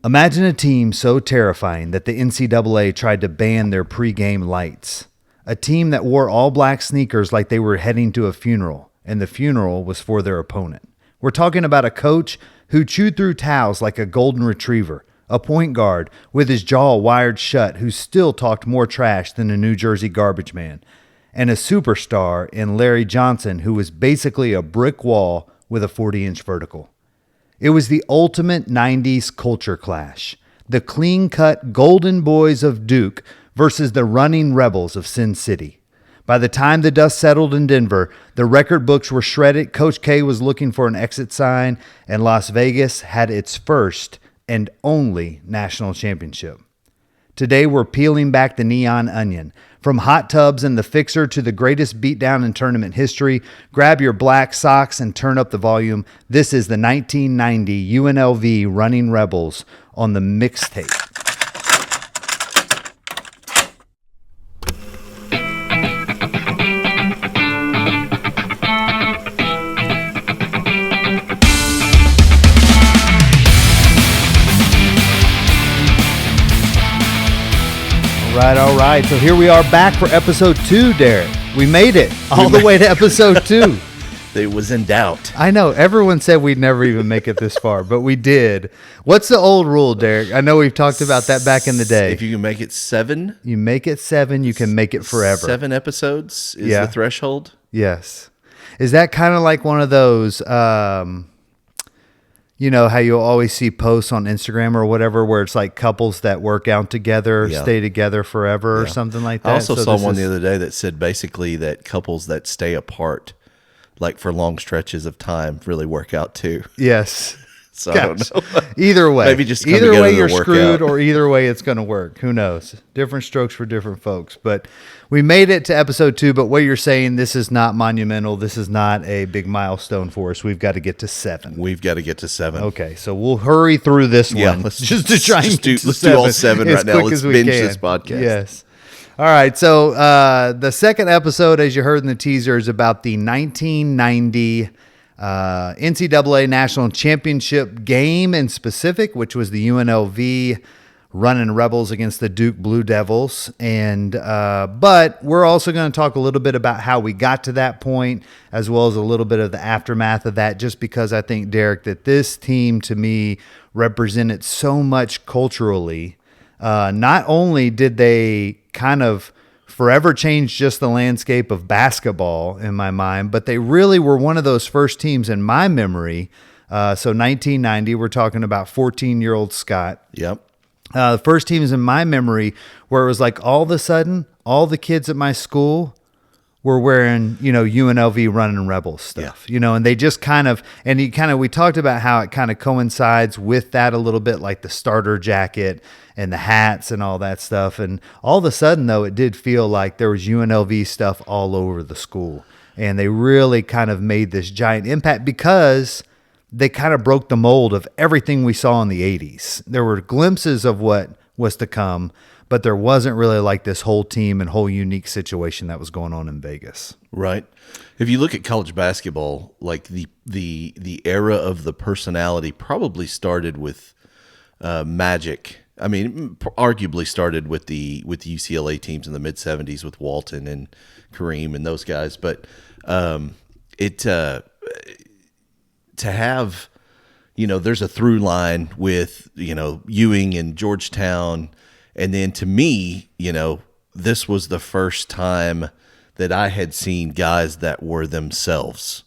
Imagine a team so terrifying that the NCAA tried to ban their pregame lights. A team that wore all black sneakers like they were heading to a funeral, and the funeral was for their opponent. We're talking about a coach who chewed through towels like a golden retriever, a point guard with his jaw wired shut who still talked more trash than a New Jersey garbage man, and a superstar in Larry Johnson who was basically a brick wall with a 40-inch vertical. It was the ultimate 90s culture clash. The clean-cut golden boys of Duke versus the Running Rebels of Sin City. By the time the dust settled in Denver, the record books were shredded, Coach K was looking for an exit sign, and Las Vegas had its first and only national championship. Today, we're peeling back the neon onion. From hot tubs and the fixer to the greatest beatdown in tournament history, grab your black socks and turn up the volume. This is the 1990 UNLV Running Rebels on the mixtape. All right. So here we are back for episode 2, Derek. We made it all the way to episode 2. It was in doubt. I know. Everyone said we'd never even make it this far, but we did. What's the old rule, Derek? I know we've talked about that back in the day. If you can make it 7. You make it 7, you can make it forever. 7 episodes is the threshold? Yes. Is that kind of like one of those... you know how you'll always see posts on Instagram or whatever where it's like couples that work out together, stay together forever or something like that? I also saw one the other day that said basically that couples that stay apart like for long stretches of time really work out too. Yes. So I don't know. Either way. Maybe just come either together way to you're work screwed out. Or either way it's going to work. Who knows? Different strokes for different folks. But we made it to episode 2, but what you're saying, this is not monumental. This is not a big milestone for us. We've got to get to 7. We've got to get to 7. Okay, so we'll hurry through this one. Let's just to try and do all 7 right now. Let's binge this podcast. Yes. All right, so the second episode, as you heard in the teaser, is about the 1990 NCAA National Championship game in specific, which was the UNLV Running Rebels against the Duke Blue Devils. And but we're also going to talk a little bit about how we got to that point, as well as a little bit of the aftermath of that, just because I think, Derek, that this team to me represented so much culturally. Not only did they kind of forever changed just the landscape of basketball in my mind, but they really were one of those first teams in my memory. So 1990, we're talking about 14-year-old Scott. Yep. The first teams in my memory where it was like all of a sudden, all the kids at my school were wearing, UNLV Running Rebels stuff, and they just we talked about how it kind of coincides with that a little bit, like the starter jacket and the hats and all that stuff. And all of a sudden, though, it did feel like there was UNLV stuff all over the school. And they really kind of made this giant impact because they kind of broke the mold of everything we saw in the 80s. There were glimpses of what was to come, but there wasn't really like this whole team and whole unique situation that was going on in Vegas. Right. If you look at college basketball, like the era of the personality probably started with Magic. I mean, arguably started with the UCLA teams in the mid '70s with Walton and Kareem and those guys. But to have, there's a through line with Ewing and Georgetown, and then to me, this was the first time that I had seen guys that were themselves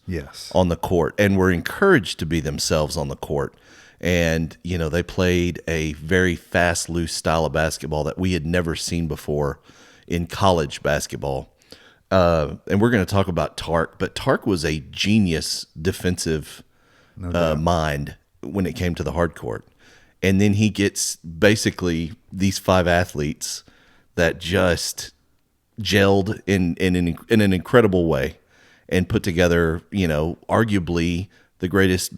on the court and were encouraged to be themselves on the court. And, they played a very fast, loose style of basketball that we had never seen before in college basketball. And we're going to talk about Tark, but Tark was a genius defensive mind when it came to the hard court. And then he gets basically these 5 athletes that just gelled in an incredible way and put together, arguably the greatest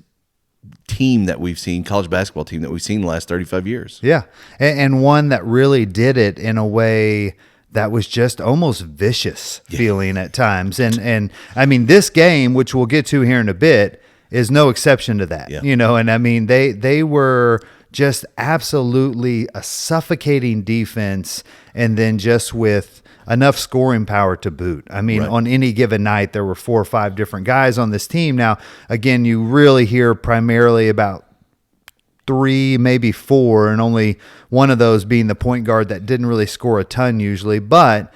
team that we've seen, college basketball team that we've seen in the last 35 years. Yeah. And one that really did it in a way that was just almost vicious feeling at times. And I mean, this game, which we'll get to here in a bit, is no exception to that, and I mean, they were just absolutely a suffocating defense, and then just with enough scoring power to boot. I mean, Right. on any given night, there were 4 or 5 different guys on this team. Now, again, you really hear primarily about 3, maybe 4, and only one of those being the point guard that didn't really score a ton usually, but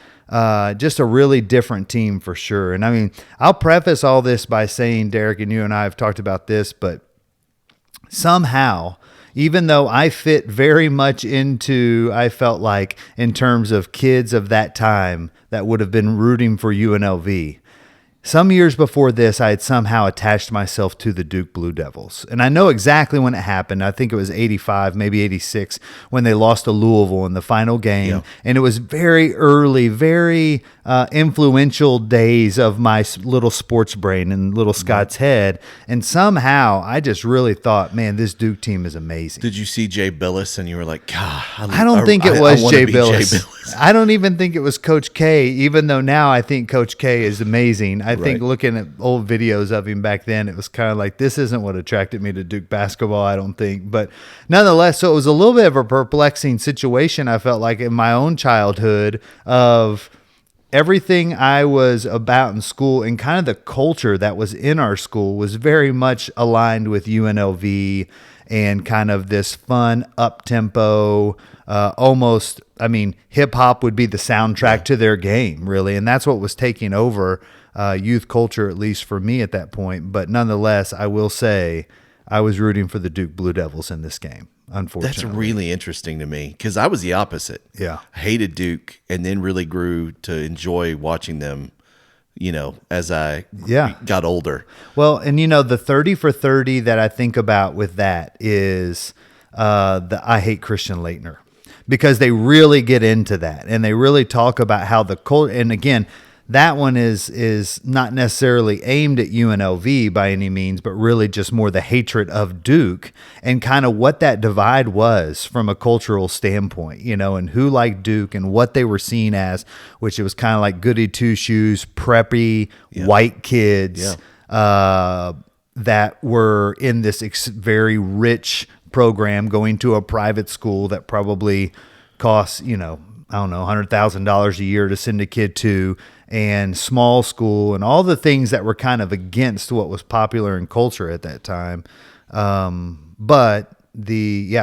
just a really different team for sure. And I mean, I'll preface all this by saying, Derek, and you and I have talked about this, but somehow, even though I fit very much into, I felt like, in terms of kids of that time that would have been rooting for UNLV, some years before this, I had somehow attached myself to the Duke Blue Devils. And I know exactly when it happened. I think it was 85, maybe 86, when they lost to Louisville in the final game. Yeah. And it was very early, very influential days of my little sports brain and little Scott's head. And somehow I just really thought, man, this Duke team is amazing. Did you see Jay Billis and you were like, God, I don't think it was wanna Jay be Billis. I don't even think it was Coach K, even though now I think Coach K is amazing. I think Right. looking at old videos of him back then, it was kind of like, this isn't what attracted me to Duke basketball, I don't think. But nonetheless, so it was a little bit of a perplexing situation, I felt like, in my own childhood, of everything I was about in school and kind of the culture that was in our school was very much aligned with UNLV and kind of this fun, up-tempo, almost, I mean, hip-hop would be the soundtrack to their game, really. And that's what was taking over youth culture, at least for me at that point. But nonetheless, I will say I was rooting for the Duke Blue Devils in this game, unfortunately. That's really interesting to me because I was the opposite. Yeah. I hated Duke and then really grew to enjoy watching them, as I got older. Well, and the 30 for 30 that I think about with that is the I Hate Christian Laettner, because they really get into that and they really talk about how the culture, and again, that one is not necessarily aimed at UNLV by any means, but really just more the hatred of Duke and kind of what that divide was from a cultural standpoint, and who liked Duke and what they were seen as, which it was kind of like goody two shoes, preppy, white kids that were in this very rich program going to a private school that probably costs, I don't know, $100,000 a year to send a kid to, and small school and all the things that were kind of against what was popular in culture at that time. But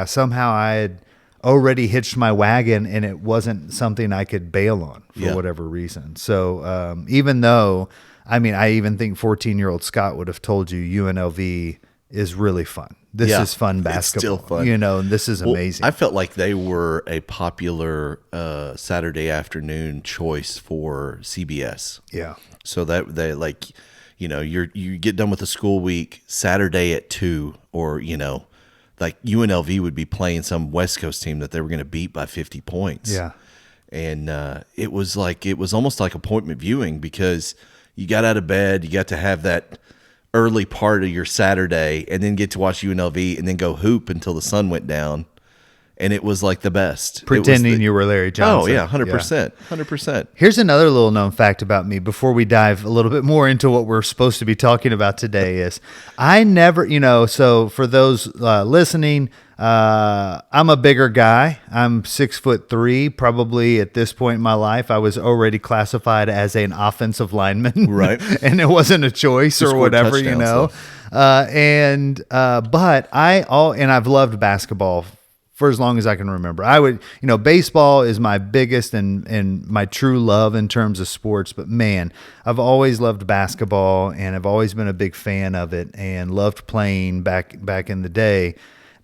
somehow I had already hitched my wagon and it wasn't something I could bail on for whatever reason. So even though, I even think 14-year-old Scott would have told you UNLV is really fun. This is fun basketball. It's still fun. And this is amazing. I felt like they were a popular Saturday afternoon choice for CBS. Yeah. So that they you get done with the school week Saturday at 2, or like UNLV would be playing some West Coast team that they were going to beat by 50 points. Yeah. And it was almost like appointment viewing because you got out of bed, you got to have that early part of your Saturday and then get to watch UNLV and then go hoop until the sun went down. And it was like the best. Pretending you were Larry Johnson. Oh, yeah, 100%. 100%. Here's another little known fact about me before we dive a little bit more into what we're supposed to be talking about today is I never, so for those listening, I'm a bigger guy. I'm 6'3". Probably at this point in my life, I was already classified as an offensive lineman. Right. And it wasn't a choice or whatever, but I've loved basketball for as long as I can remember. I would, baseball is my biggest and my true love in terms of sports, but man, I've always loved basketball and I've always been a big fan of it and loved playing back in the day.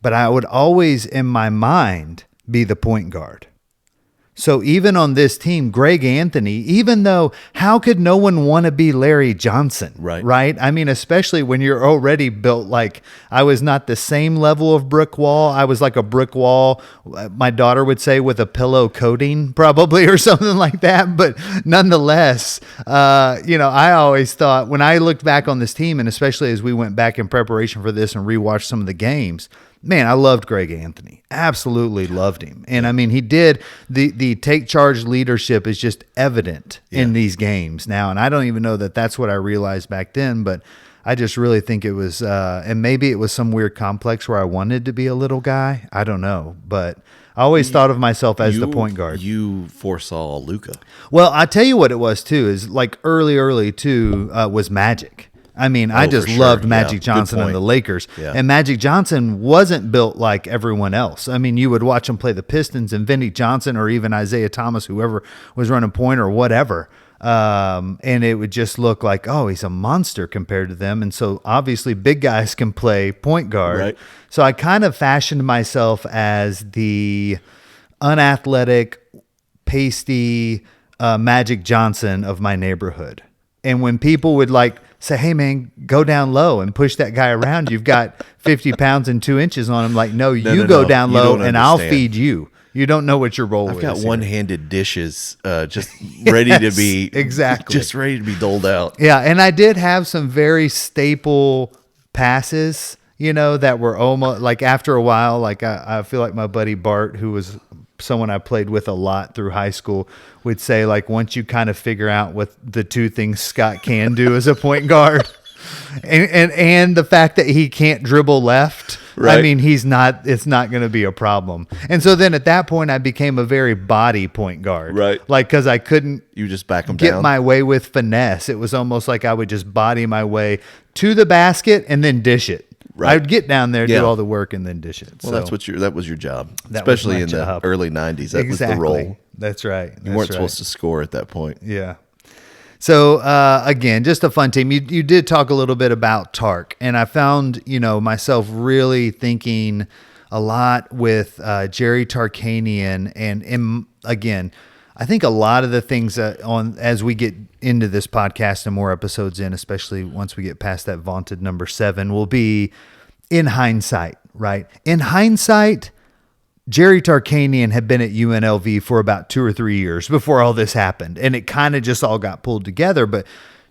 But I would always, in my mind, be the point guard. So even on this team, Greg Anthony, even though how could no one want to be Larry Johnson? Right? Especially when you're already built like I was not the same level of brick wall. I was like a brick wall, my daughter would say, with a pillow coating probably or something like that. But nonetheless, I always thought when I looked back on this team, and especially as we went back in preparation for this and rewatched some of the games, man, I loved Greg Anthony. Absolutely loved him. And he did the take charge leadership is just evident in these games now. And I don't even know that that's what I realized back then, but I just really think it was, and maybe it was some weird complex where I wanted to be a little guy. I don't know, but I always thought of myself as the point guard. You foresaw Luka. Well, I tell you what it was too, is like early too, was Magic. I mean, I just for sure. loved Yeah, Magic good Johnson and point. the Lakers. Yeah. And Magic Johnson wasn't built like everyone else. I mean, you would watch him play the Pistons and Vinnie Johnson or even Isaiah Thomas, whoever was running point or whatever. And it would just look like, oh, he's a monster compared to them. And so obviously big guys can play point guard. Right. So I kind of fashioned myself as the unathletic, pasty Magic Johnson of my neighborhood. And when people would like say, hey, man, go down low and push that guy around, you've got 50 pounds and 2 inches on him. Like, no, you go down you low don't and I'll understand. feed you. You don't know what your role is. I've got here. one-handed dishes just ready to be exactly. just ready to be doled out. Yeah, and I did have some very staple passes, that were almost like after a while, like I feel like my buddy Bart, who was someone I played with a lot through high school, would say, like, once you kind of figure out what the two things Scott can do as a point guard and the fact that he can't dribble left. Right. I mean, it's not going to be a problem. And so then at that point, I became a very body point guard. Right. Like, because I couldn't You just back them get down. my way with finesse. It was almost like I would just body my way to the basket and then dish it. Right. I would get down there, Yeah. do all the work, and then dish it. Well, So that was your job, that was especially my in job. the early '90s. That was the exactly. role. That's right. You weren't supposed to score at that point. Yeah. So again, just a fun team. You did talk a little bit about Tark, and I found myself really thinking a lot with Jerry Tarkanian, and again, I think a lot of the things as we get into this podcast and more episodes in, especially once we get past that vaunted number 7, will be in hindsight, right? In hindsight, Jerry Tarkanian had been at UNLV for about 2 or 3 years before all this happened, and it kind of just all got pulled together. But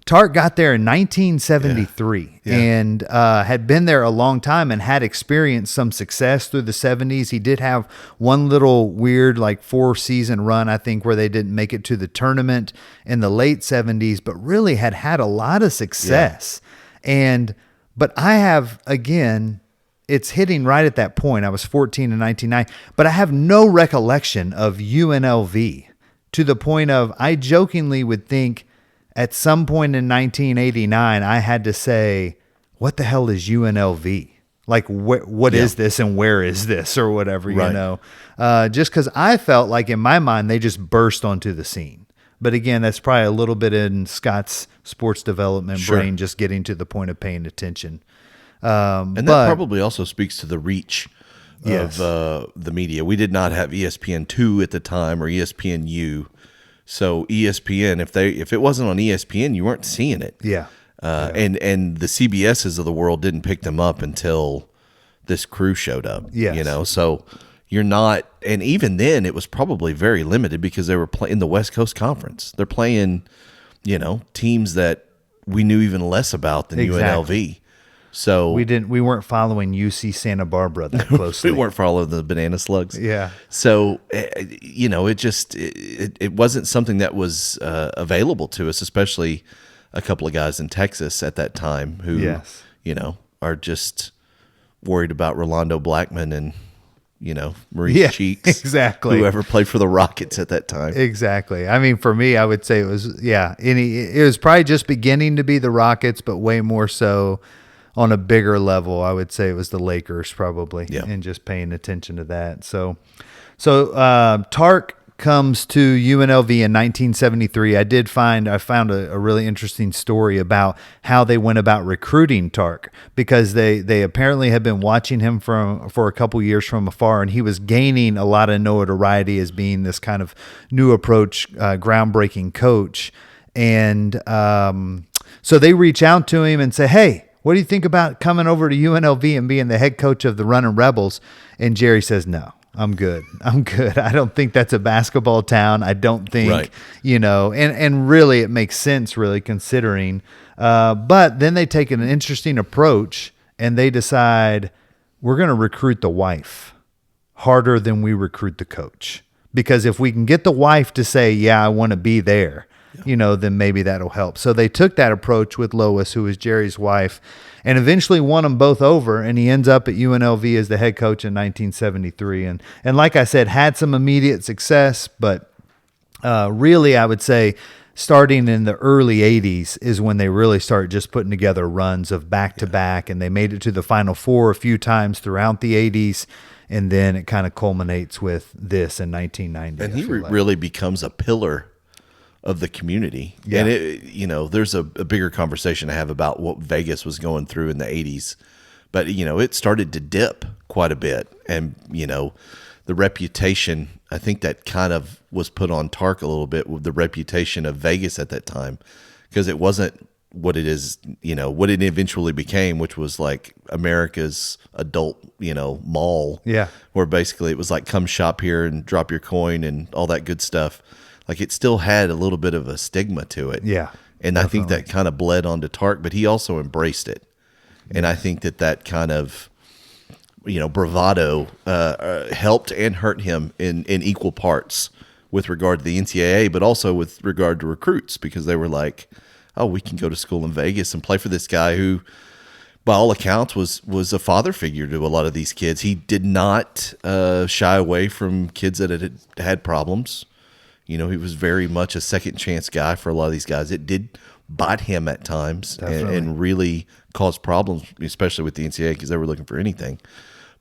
Tark got there in 1973 and had been there a long time and had experienced some success through the 70s. He did have one little weird 4-season run, I think, where they didn't make it to the tournament in the late 70s, but really had a lot of success. But I have, again, it's hitting right at that point. I was 14 in 1990, but I have no recollection of UNLV to the point of I jokingly would think at some point in 1989, I had to say, what the hell is UNLV? Like, what is this and where is this or whatever, just because I felt like in my mind, they just burst onto the scene. But again, that's probably a little bit in Scott's sports development brain, just getting to the point of paying attention. And that probably also speaks to the reach of the media. We did not have ESPN2 at the time or ESPNU. So ESPN, if it wasn't on ESPN, you weren't seeing it. Yeah. And the CBSs of the world didn't pick them up until this crew showed up. Yes. So you're not, and even then it was probably very limited because they were playing the West Coast Conference. They're playing, teams that we knew even less about than UNLV. So we weren't following UC Santa Barbara that closely. we weren't following the banana slugs. Yeah. So, it wasn't something that was available to us, especially a couple of guys in Texas at that time who, are just worried about Rolando Blackman and, Maurice Cheeks. Exactly. Whoever played for the Rockets at that time. Exactly. I mean, for me, I would say it was, it was probably just beginning to be the Rockets, but way more so on a bigger level. I would say it was the Lakers probably, and just paying attention to that. So Tark comes to UNLV in 1973. I found a really interesting story about how they went about recruiting Tark, because they apparently had been watching him for a couple years from afar, and he was gaining a lot of notoriety as being this kind of new approach, groundbreaking coach. And so they reach out to him and say, hey, what do you think about coming over to UNLV and being the head coach of the Runnin Rebels? And Jerry says, no, I'm good. I don't think that's a basketball town. I don't think, and really it makes sense really considering. But then they take an interesting approach and they decide we're going to recruit the wife harder than we recruit the coach. Because if we can get the wife to say, yeah, I want to be there, then maybe that'll help. So they took that approach with Lois, who was Jerry's wife, and eventually won them both over. And he ends up at UNLV as the head coach in 1973. And like I said, had some immediate success, but really, I would say starting in the early 80s is when they really started just putting together runs of back-to-back, and they made it to the Final Four a few times throughout the 80s, and then it kind of culminates with this in 1990. And he really becomes a pillar of the community. Yeah. And, there's a bigger conversation to have about what Vegas was going through in the 80s. But, it started to dip quite a bit. And, the reputation, I think that kind of was put on Tark a little bit with the reputation of Vegas at that time, because it wasn't what it is, what it eventually became, which was like America's adult, mall. Yeah. Where basically it was like, come shop here and drop your coin and all that good stuff. Like, it still had a little bit of a stigma to it. Yeah. And definitely. I think that kind of bled onto Tark, but he also embraced it. And I think that kind of, bravado helped and hurt him in equal parts with regard to the NCAA, but also with regard to recruits, because they were like, oh, we can go to school in Vegas and play for this guy who, by all accounts, was a father figure to a lot of these kids. He did not shy away from kids that had problems. He was very much a second chance guy for a lot of these guys. It did bite him at times and really cause problems, especially with the NCAA, because they were looking for anything.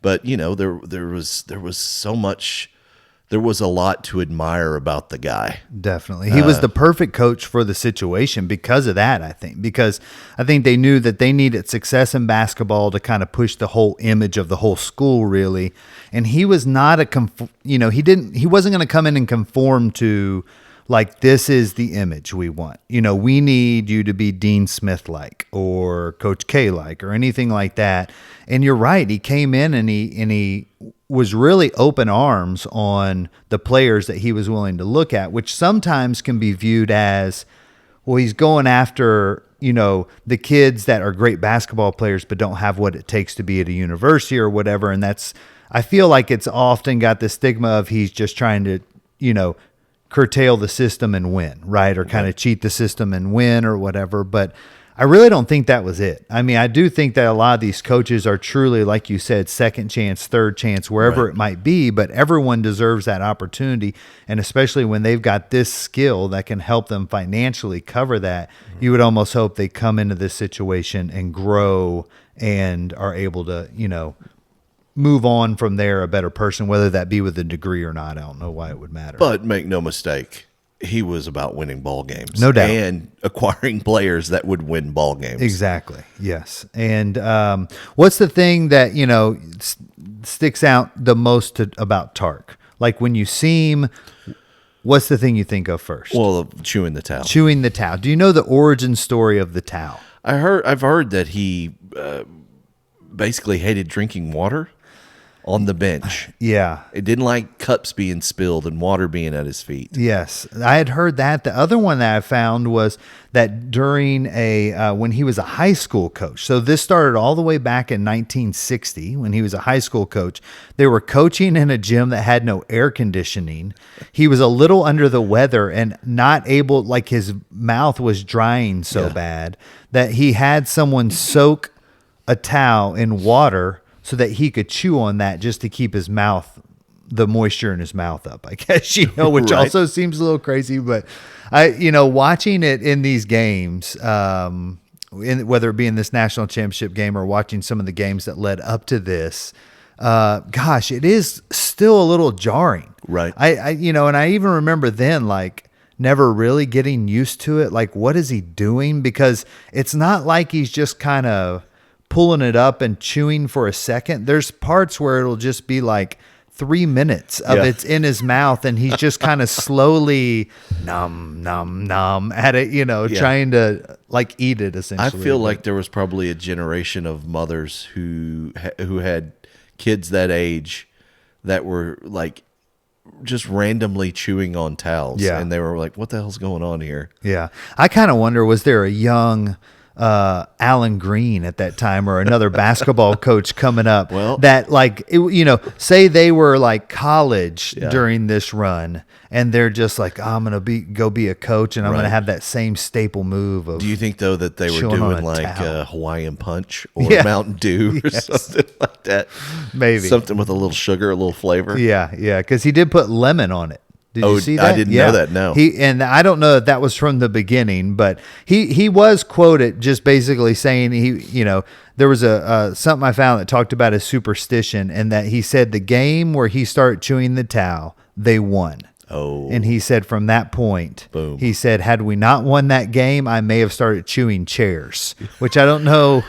But there was so much. There was a lot to admire about the guy. Definitely. He was the perfect coach for the situation because of that, I think. Because I think they knew that they needed success in basketball to kind of push the whole image of the whole school, really. And he was not he wasn't going to come in and conform to, like, this is the image we want. We need you to be Dean Smith-like or Coach K-like or anything like that. And you're right. He came in and he was really open arms on the players that he was willing to look at, which sometimes can be viewed as, well, he's going after, the kids that are great basketball players but don't have what it takes to be at a university or whatever. And I feel like it's often got the stigma of he's just trying to, curtail the system and win, right? Or kind of cheat the system and win or whatever. But I really don't think that was it. I mean, I do think that a lot of these coaches are truly, like you said, second chance, third chance, wherever it might be, but everyone deserves that opportunity. And especially when they've got this skill that can help them financially cover that, you would almost hope they come into this situation and grow and are able to, move on from there a better person, whether that be with a degree or not. I don't know why it would matter. But make no mistake, he was about winning ball games. No doubt. And acquiring players that would win ball games. Exactly. Yes. And what's the thing that, sticks out the most about Tark? Like, when you see him, what's the thing you think of first? Well, chewing the towel. Chewing the towel. Do you know the origin story of the towel? I've heard that he basically hated drinking water on the bench. Yeah. It didn't like cups being spilled and water being at his feet. Yes. I had heard that. The other one that I found was that during when he was a high school coach. So this started all the way back in 1960 when he was a high school coach. They were coaching in a gym that had no air conditioning. He was a little under the weather and not able, like, his mouth was drying so bad that he had someone soak a towel in water so that he could chew on that just to keep his mouth, the moisture in his mouth up, I guess, which also seems a little crazy. But watching it in these games, whether it be in this national championship game or watching some of the games that led up to this, it is still a little jarring. Right. And I even remember then, like, never really getting used to it. Like, what is he doing? Because it's not like he's just kind of pulling it up and chewing for a second. There's parts where it'll just be like 3 minutes of it's in his mouth and he's just kind of slowly nom at it, trying to, like, eat it essentially. I feel like there was probably a generation of mothers who had kids that age that were, like, just randomly chewing on towels. Yeah. And they were like, what the hell's going on here? Yeah. I kind of wonder, was there a young Alan Green at that time or another basketball coach coming up Well, that say they were like college during this run and they're just like, oh, I'm going to go be a coach and I'm going to have that same staple move of. Do you think though that they were doing like Hawaiian Punch or Mountain Dew or something like that? Maybe something with a little sugar, a little flavor. Yeah. Because he did put lemon on it. Did you see that? I didn't know that. No. And I don't know that was from the beginning, but he was quoted just basically saying there was something I found that talked about his superstition and that he said the game where he started chewing the towel, they won. Oh. And he said from that point, boom. He said, had we not won that game, I may have started chewing chairs, which I don't know.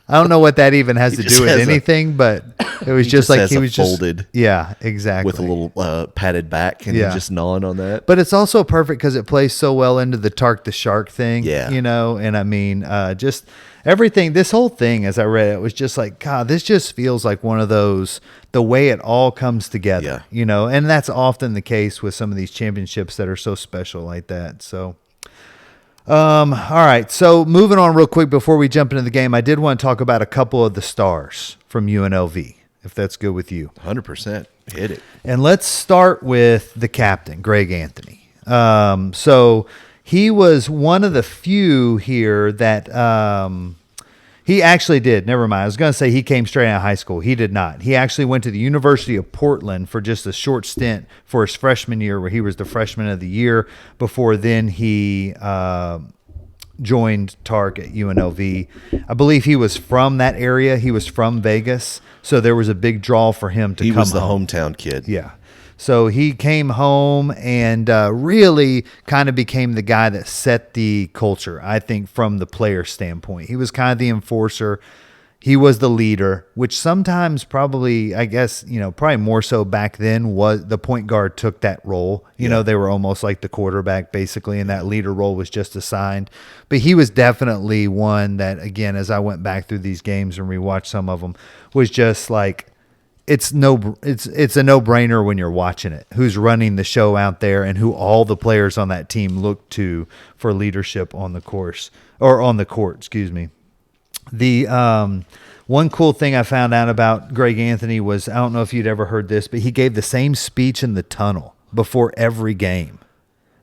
I don't know what that even has to do with anything, but it was just like he was folded. Just, yeah, exactly. With a little padded back and just gnawing on that. But it's also perfect because it plays so well into the Tark the Shark thing, and I mean, just everything, this whole thing, as I read it, was just like, God, this just feels like one of those, the way it all comes together, and that's often the case with some of these championships that are so special like that. So. All right. So moving on real quick before we jump into the game, I did want to talk about a couple of the stars from UNLV, if that's good with you. 100%. Hit it. And let's start with the captain, Greg Anthony. So he was one of the few here that he actually did. Never mind. I was going to say he came straight out of high school. He did not. He actually went to the University of Portland for just a short stint for his freshman year where he was the freshman of the year. Before then, he joined Tark at UNLV. I believe he was from that area. He was from Vegas. So there was a big draw for him to come home. He was the hometown kid. Yeah. So he came home and really kind of became the guy that set the culture, I think, from the player standpoint. He was kind of the enforcer. He was the leader, which sometimes probably, I guess, probably more so back then was the point guard took that role. They were almost like the quarterback basically, and that leader role was just assigned. But he was definitely one that, again, as I went back through these games and rewatched some of them, was just like, it's a no-brainer when you're watching it. Who's running the show out there and who all the players on that team look to for leadership on the court, excuse me. The one cool thing I found out about Greg Anthony was, I don't know if you'd ever heard this, but he gave the same speech in the tunnel before every game.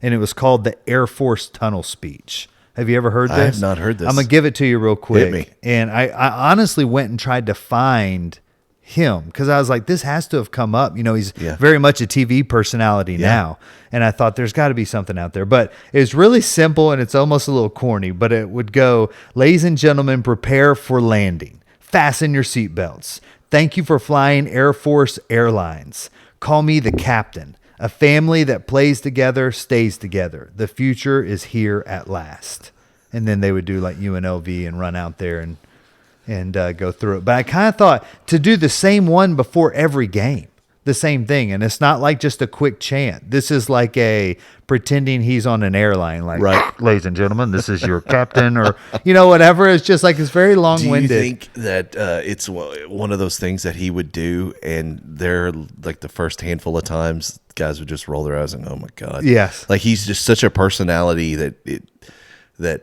And it was called the Air Force Tunnel Speech. Have you ever heard this? I have not heard this. I'm going to give it to you real quick. Hit me. And I honestly went and tried to find him because I was like, this has to have come up. He's very much a TV personality now. And I thought there's got to be something out there. But it's really simple and it's almost a little corny, but it would go, ladies and gentlemen, prepare for landing. Fasten your seatbelts. Thank you for flying Air Force Airlines. Call me the captain. A family that plays together stays together. The future is here at last. And then they would do like UNLV and run out there and go through it. But I kind of thought to do the same one before every game, the same thing. And it's not like just a quick chant. This is like a pretending he's on an airline, like, right, ladies and gentlemen, this is your captain or, whatever. It's just like, it's very long-winded. Do you think that it's one of those things that he would do and they're like the first handful of times guys would just roll their eyes and, oh my God. Yes. Like he's just such a personality that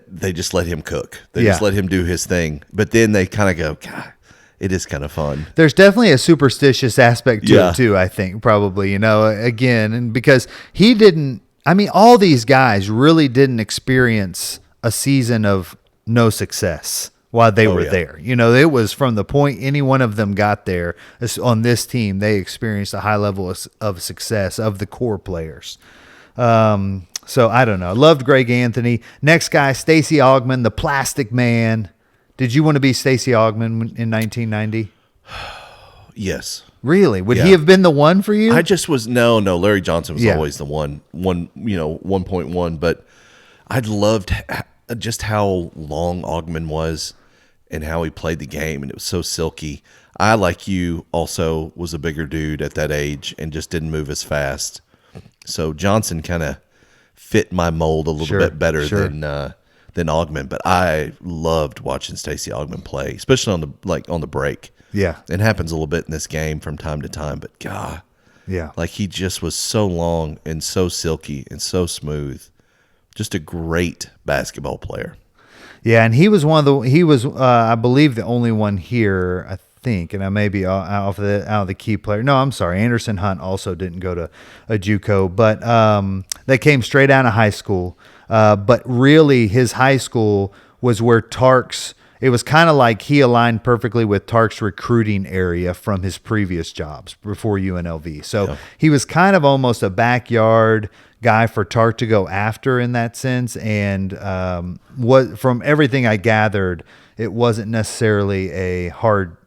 they just let him cook. They just let him do his thing. But then they kind of go, God, it is kind of fun. There's definitely a superstitious aspect to it too, I think, probably, again, and because all these guys really didn't experience a season of no success while they were there. It was from the point any one of them got there on this team, they experienced a high level of success of the core players. So I don't know. Loved Greg Anthony. Next guy, Stacey Augmon, the Plastic Man. Did you want to be Stacey Augmon in 1990? Yes. Really? Would he have been the one for you? I just was no. Larry Johnson was always the one 1.1. But I loved just how long Augmon was and how he played the game, and it was so silky. I, like you, also was a bigger dude at that age and just didn't move as fast. So Johnson kind of fit my mold a little bit better than Augmon, but I loved watching Stacey Augmon play, especially on the break. Yeah, it happens a little bit in this game from time to time, but God, like he just was so long and so silky and so smooth. Just a great basketball player. Yeah, and he was I believe the only one here, I think, and I may be out of the key player. No, I'm sorry. Anderson Hunt also didn't go to a JUCO, but they came straight out of high school. But really, his high school was where Tark's. It was kind of like he aligned perfectly with Tark's recruiting area from his previous jobs before UNLV. So he was kind of almost a backyard guy for Tark to go after in that sense. And from everything I gathered, it wasn't necessarily a hard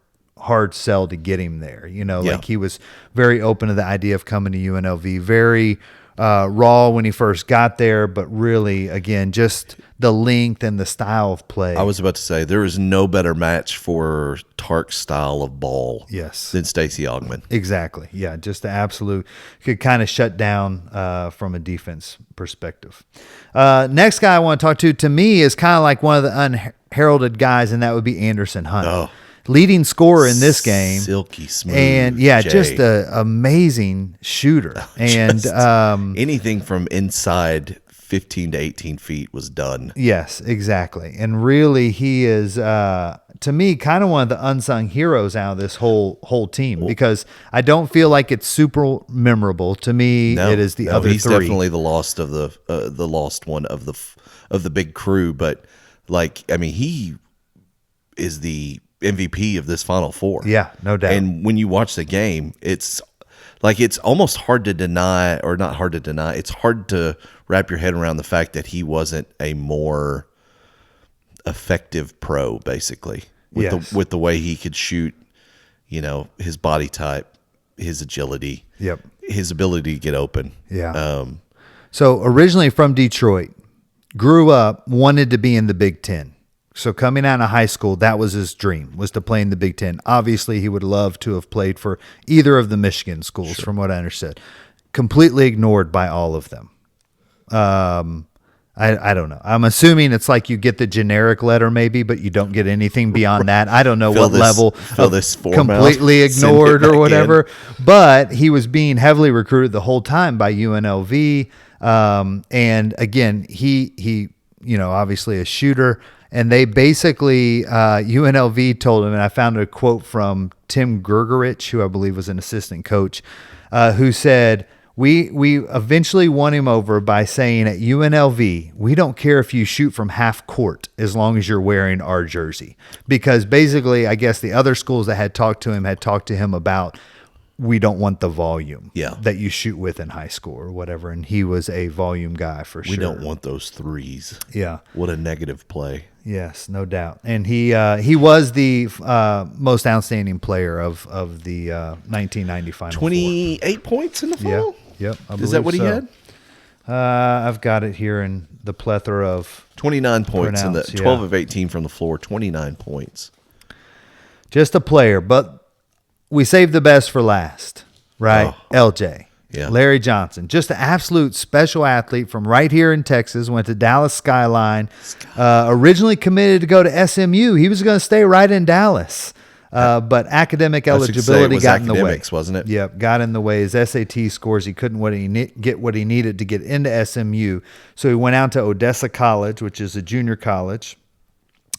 sell to get him there. Like he was very open to the idea of coming to UNLV, very raw when he first got there, but really, again, just the length and the style of play. I was about to say there is no better match for Tark's style of ball than Stacey Augmon. Exactly. Yeah, just the absolute could kind of shut down from a defense perspective. Next guy I want to talk to me, is kind of like one of the unheralded guys, and that would be Anderson Hunt. Oh. Leading scorer in this game. Silky smooth. And just an amazing shooter. And anything from inside 15 to 18 feet was done. Yes, exactly. And really, he is, to me, kind of one of the unsung heroes out of this whole team, because I don't feel like it's super memorable. To me, it is the other he's three. Definitely the lost one of the big crew. But he is the MVP of this Final Four. Yeah, no doubt. And when you watch the game, it's almost hard to deny, or not hard to deny. It's hard to wrap your head around the fact that he wasn't a more effective pro, basically, with the way he could shoot, his body type, his agility, his ability to get open. Yeah. So originally from Detroit, grew up, wanted to be in the Big Ten. So coming out of high school, that was his dream, was to play in the Big Ten. Obviously, he would love to have played for either of the Michigan schools, from what I understood. Completely ignored by all of them. I don't know. I'm assuming it's like you get the generic letter maybe, but you don't get anything beyond that. I don't know what level of completely ignored or whatever. But he was being heavily recruited the whole time by UNLV. And again, he obviously a shooter. And they basically, UNLV told him, and I found a quote from Tim Gergerich, who I believe was an assistant coach, who said, we eventually won him over by saying at UNLV, we don't care if you shoot from half court as long as you're wearing our jersey. Because basically, I guess the other schools that had talked to him about, we don't want the volume that you shoot with in high school or whatever. And he was a volume guy for sure. We don't want those threes. Yeah. What a negative play. Yes, no doubt. And he was the most outstanding player of the 1990 Final 28 points in the final? Yep. Is that what he had? I've got it here in the plethora of 29 points in the 12 of 18 from the floor, 29 points. Just a player, but we saved the best for last, right? LJ. Yeah. Larry Johnson, just an absolute special athlete from right here in Texas, went to Dallas Skyline, originally committed to go to SMU. He was going to stay right in Dallas, but academic eligibility got in the way. Wasn't it? Yep, got in the way. His SAT scores, he couldn't get what he needed to get into SMU, so he went out to Odessa College, which is a junior college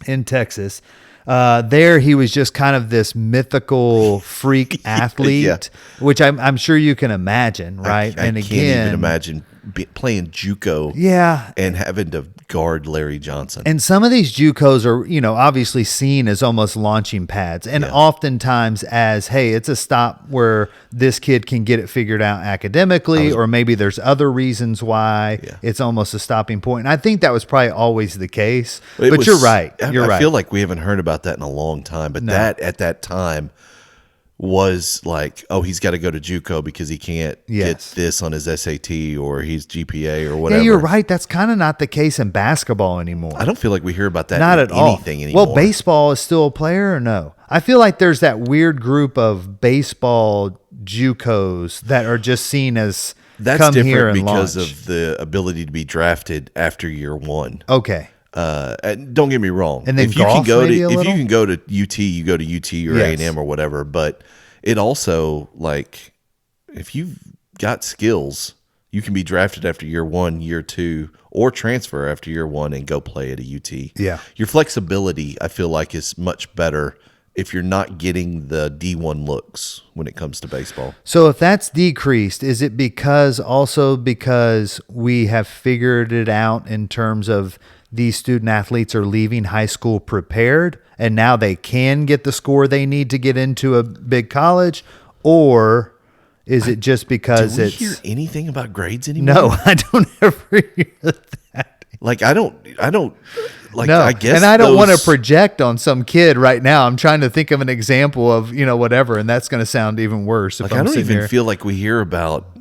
in Texas. There he was just kind of this mythical freak athlete, which I'm sure you can imagine, right? I can't even imagine playing JUCO and having to guard Larry Johnson. And some of these JUCOs are, obviously seen as almost launching pads, and oftentimes as, hey, it's a stop where this kid can get it figured out academically, or maybe there's other reasons why it's almost a stopping point. And I think that was probably always the case. But you're right. I feel like we haven't heard about that in a long time, but that at that time was like, oh, he's got to go to JUCO because he can't get this on his SAT or his GPA or whatever. Yeah, you're right. That's kind of not the case in basketball anymore. I don't feel like we hear about that not in at all. Anything anymore. Well, baseball is still a player or no? I feel like there's that weird group of baseball JUCOs that are just seen as come here and because launch. Of the ability to be drafted after year one. Okay. And don't get me wrong. And then if you can go to UT, you go to UT or A&M or whatever. But it also, like, if you've got skills, You can be drafted after year 1, year 2, or transfer after year 1 and go play at a UT. Yeah. Your flexibility, I feel like, is much better if you're not getting the D1 looks when it comes to baseball. So if that's decreased, is it because we have figured it out in terms of these student athletes are leaving high school prepared and now they can get the score they need to get into a big college? Or is it just because Do we hear anything about grades anymore? No, I don't ever hear that. Like, I don't like, No, I guess. And I don't want to project on some kid right now. I'm trying to think of an example of, whatever, and that's going to sound even worse. If Like, I don't even here. feel like we hear about,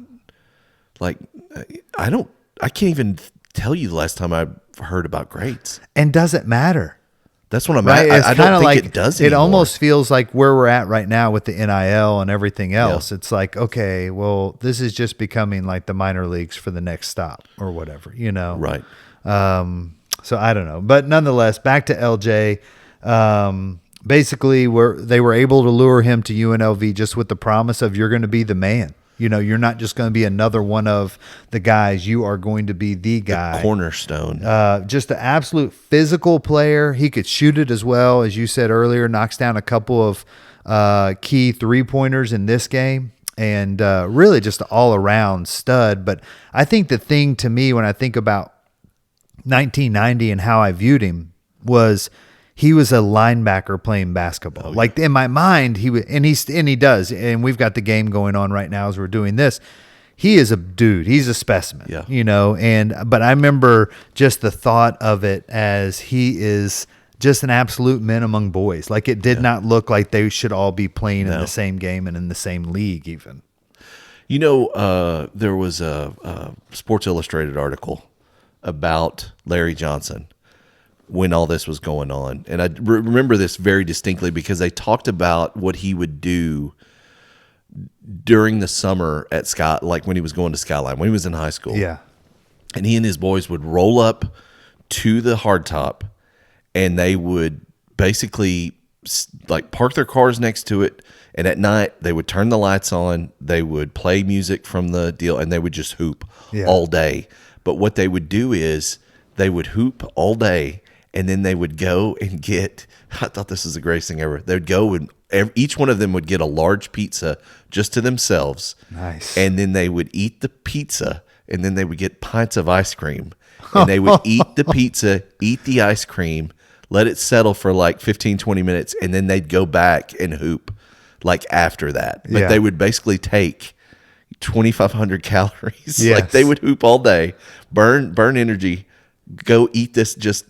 like, I can't even tell you the last time I heard about grades. And does it matter? That's what I'm Right? at. It's I don't kinda think like, it does It anymore. almost feels like where we're at right now with the NIL and everything else. It's like, okay, well, this is just becoming like the minor leagues for the next stop or whatever, Right. So I don't know. But nonetheless, back to LJ. Basically, they were able to lure him to UNLV just with the promise of you're going to be the man. You're not just going to be another one of the guys. You are going to be the guy. The cornerstone. Just an absolute physical player. He could shoot it as well. As you said earlier, knocks down a couple of key three-pointers in this game. And really just an all-around stud. But I think the thing to me when I think about 1990 and how I viewed him was he was a linebacker playing basketball. Like in my mind, he does. And we've got the game going on right now as we're doing this. He is a dude. He's a specimen, but I remember just the thought of it as he is just an absolute men among boys. Like it did not look like they should all be playing in the same game and in the same league even. There was a Sports Illustrated article about Larry Johnson when all this was going on. And I remember this very distinctly because they talked about what he would do during the summer at like when he was going to Skyline, when he was in high school. Yeah. And he and his boys would roll up to the hardtop and they would basically like park their cars next to it. And at night they would turn the lights on, they would play music from the deal, and they would just hoop all day. But what they would do is they would hoop all day, and then they would go and get, I thought this was the greatest thing ever. They would go and each one of them would get a large pizza just to themselves. Nice. And then they would eat the pizza, and then they would get pints of ice cream. And they would eat the pizza, eat the ice cream, let it settle for like 15, 20 minutes, and then they'd go back and hoop like after that. But they would basically take 2,500 calories. Yes. Like they would hoop all day, burn energy, go eat this just,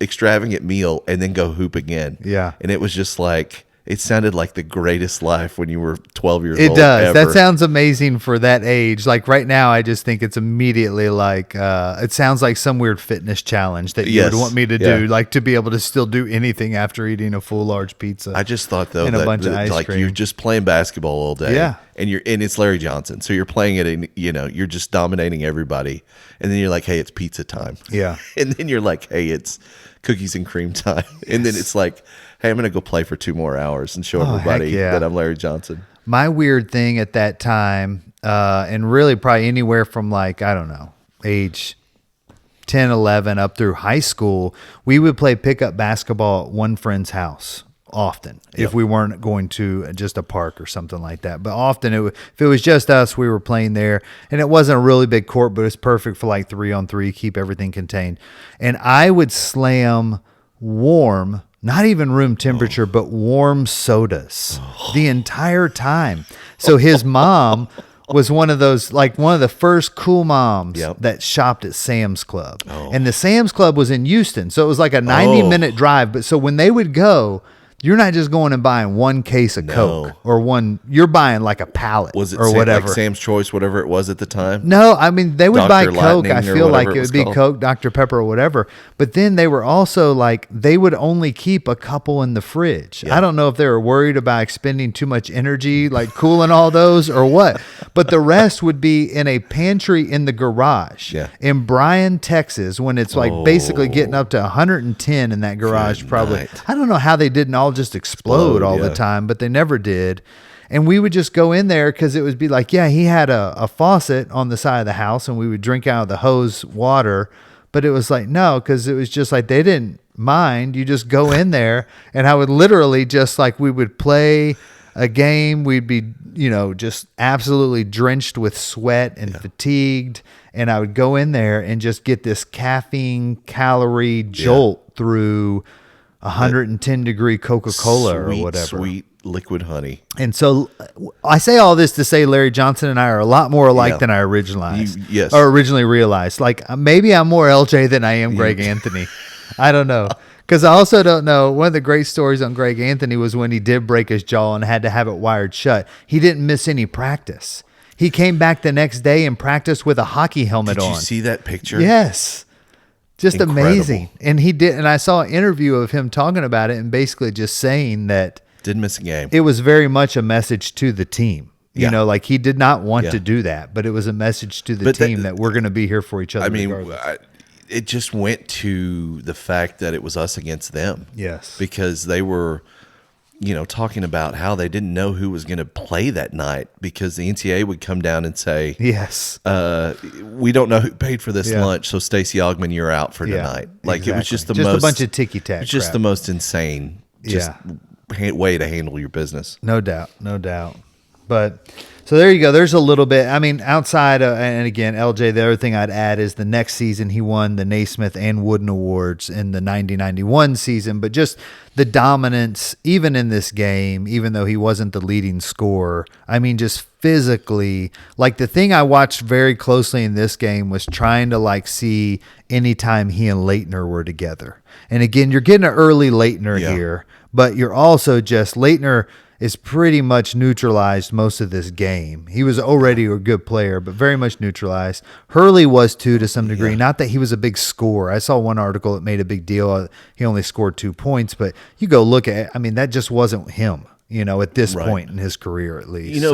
extravagant meal, and then go hoop again. Yeah. And it was just like, it sounded like the greatest life when you were 12 years old. It does. Ever. That sounds amazing for that age. Like right now, I just think it's immediately like, it sounds like some weird fitness challenge that you would want me to do, like to be able to still do anything after eating a full large pizza. I just thought though and a bunch of ice like cream. you're just playing basketball all day. Yeah. And it's Larry Johnson. So you're playing it and you're just dominating everybody. And then you're like, hey, it's pizza time. Yeah. And then you're like, hey, it's cookies and cream time. And then it's like, hey, I'm going to go play for 2 more hours and show everybody that I'm Larry Johnson. My weird thing at that time, and really probably anywhere from like, I don't know, age 10, 11 up through high school, we would play pickup basketball at one friend's house often if we weren't going to just a park or something like that. But often if it was just us, we were playing there, and it wasn't a really big court, but it's perfect for like 3-on-3, keep everything contained. And I would slam warm, not even room temperature, but warm sodas the entire time. So his mom was one of the first cool moms that shopped at Sam's Club. And the Sam's Club was in Houston. So it was like a 90-minute drive. But so when they would go, you're not just going and buying one case of Coke or you're buying like a pallet or whatever. Like Sam's Choice, whatever it was at the time? No, I mean, they would buy Dr. Coke. Lightning I or feel like whatever it it would was be called. Coke, Dr. Pepper or whatever. But then they were also like, they would only keep a couple in the fridge. I don't know if they were worried about expending too much energy, like cooling all those or what. But the rest would be in a pantry in the garage in Bryan, Texas, when it's like basically getting up to 110 in that garage probably. Night. I don't know how they didn't all just explode all the time, but they never did. And we would just go in there because it would be like, yeah, he had a faucet on the side of the house and we would drink out of the hose water. But it was like, no, because it was just like they didn't mind. You just go in there, and I would literally just like we would play a game. We'd be, just absolutely drenched with sweat and fatigued. And I would go in there and just get this caffeine calorie jolt through 110-degree Coca-Cola or whatever. Sweet liquid honey. And so I say all this to say Larry Johnson and I are a lot more alike than I originally realized. Like maybe I'm more LJ than I am Greg Anthony. I don't know. Because I also don't know. One of the great stories on Greg Anthony was when he did break his jaw and had to have it wired shut. He didn't miss any practice. He came back the next day and practiced with a hockey helmet on. Did you see that picture? Yes. Just Incredible. Amazing. And he did. And I saw an interview of him talking about it and basically just saying that didn't miss a game. It was very much a message to the team. Like he did not want to do that, but it was a message to the team that we're going to be here for each other. I mean, it just went to the fact that it was us against them. Yes. Because they were, talking about how they didn't know who was going to play that night because the NCAA would come down and say, yes, we don't know who paid for this lunch, so Stacey Augmon, you're out for tonight. Like it was just a bunch of ticky-tack. It's just the most insane way to handle your business. No doubt. But so there you go. There's a little bit. I mean, outside of, and again, LJ, the other thing I'd add is the next season he won the Naismith and Wooden Awards in the 90-91 season. But just the dominance, even in this game, even though he wasn't the leading scorer, I mean, just physically, like the thing I watched very closely in this game was trying to see anytime he and Leitner were together. And again, you're getting an early Leitner here, but you're also just Leitner is pretty much neutralized most of this game. He was already a good player, but very much neutralized. Hurley was too to some degree. Not that he was a big scorer. I saw one article that made a big deal. He only scored 2 points, but you go look at it. I mean, that just wasn't him, at this point in his career at least.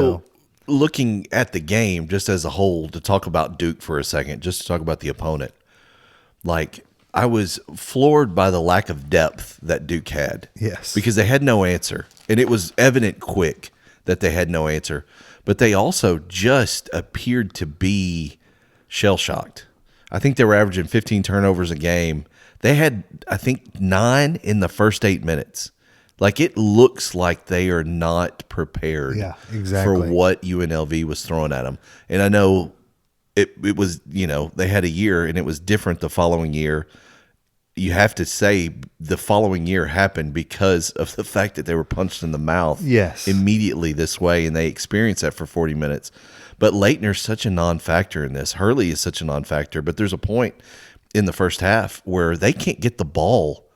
Looking at the game just as a whole, to talk about Duke for a second, just to talk about the opponent, I was floored by the lack of depth that Duke had. Yes. Because they had no answer. And it was evident quick that they had no answer. But they also just appeared to be shell-shocked. I think they were averaging 15 turnovers a game. They had, I think, 9 in the first 8 minutes. It looks like they are not prepared for what UNLV was throwing at them. And I know it was, they had a year and it was different the following year. You have to say the following year happened because of the fact that they were punched in the mouth immediately this way, and they experienced that for 40 minutes. But Leitner's such a non-factor in this. Hurley is such a non-factor. But there's a point in the first half where they can't get the ball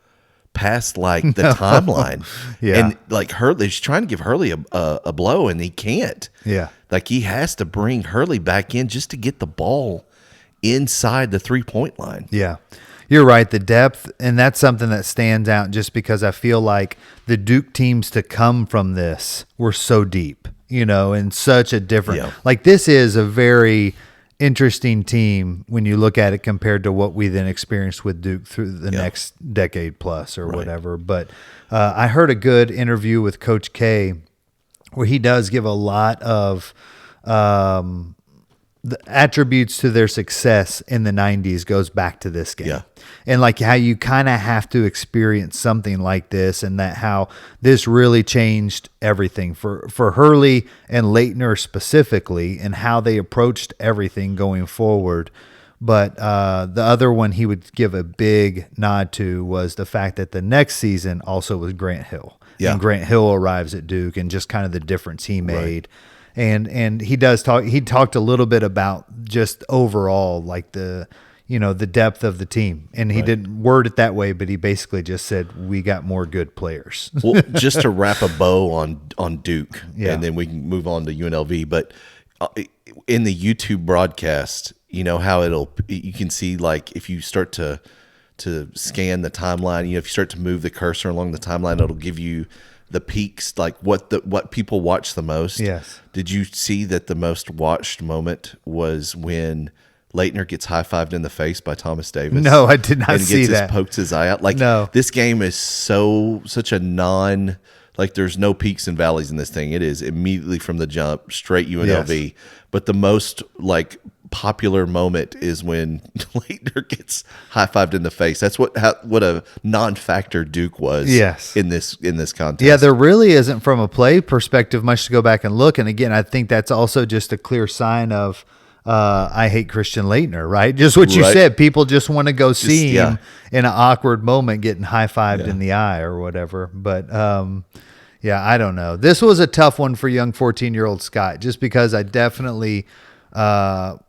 past the timeline. And Hurley's trying to give Hurley a blow, and he can't. Yeah. He has to bring Hurley back in just to get the ball inside the 3-point line. Yeah. You're right, the depth, and that's something that stands out just because I feel like the Duke teams to come from this were so deep, and such a different this is a very interesting team when you look at it compared to what we then experienced with Duke through the next decade plus or whatever. But I heard a good interview with Coach K where he does give a lot of the attributes to their success in the 90s goes back to this game. And how you kind of have to experience something like this, and that how this really changed everything for Hurley and Leitner specifically, and how they approached everything going forward. But the other one he would give a big nod to was the fact that the next season also was Grant Hill. And Grant Hill arrives at Duke, and just kind of the difference he made. And he talked a little bit about just overall the depth of the team. And he didn't word it that way, but he basically just said, we got more good players. Well, just to wrap a bow on Duke, and then we can move on to UNLV. But in the YouTube broadcast, how you can see if you start to scan the timeline, if you start to move the cursor along the timeline, it'll give you the peaks, what people watch the most. Yes. Did you see that the most watched moment was when Leitner gets high-fived in the face by Thomas Davis? No, I did not see that. And pokes his eye out. No. This game is such a Like there's no peaks and valleys in this thing. It is immediately from the jump, straight UNLV. Yes. But the most like popular moment is when Leitner gets high-fived in the face. That's what a non-factor Duke was Yes. in this contest. Yeah, there really isn't, from a play perspective, much to go back and look. And again, I think that's also just a clear sign of I hate Christian Leitner, right? Just what you Right. said. People just want to go see yeah. him in an awkward moment getting high-fived Yeah. in the eye or whatever. But yeah, I don't know. This was a tough one for young 14-year-old Scott, just because I definitely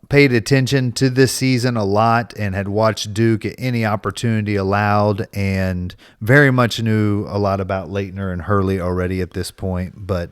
paid attention to this season a lot and had watched Duke at any opportunity allowed, and very much knew a lot about Leitner and Hurley already at this point. But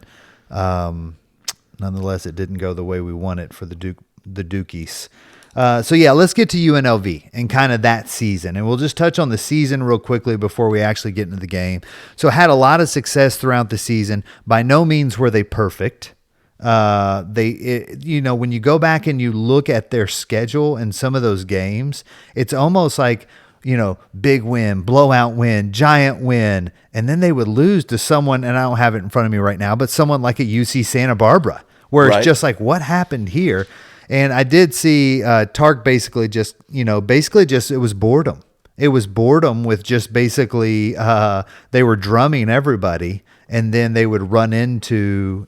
nonetheless, it didn't go the way we wanted for the Dukies. So yeah, let's get to UNLV and kind of that season, and we'll just touch on the season real quickly before we actually get into the game. So had a lot of success throughout the season. By no means were they perfect. When you go back and you look at their schedule and some of those games, it's almost like, big win, blowout win, giant win, and then they would lose to someone, and I don't have it in front of me right now, but someone like a UC Santa Barbara, where Right. it's just like, what happened here? And I did see Tark basically just, it was boredom. It was boredom with just basically they were drumming everybody, and then they would run into,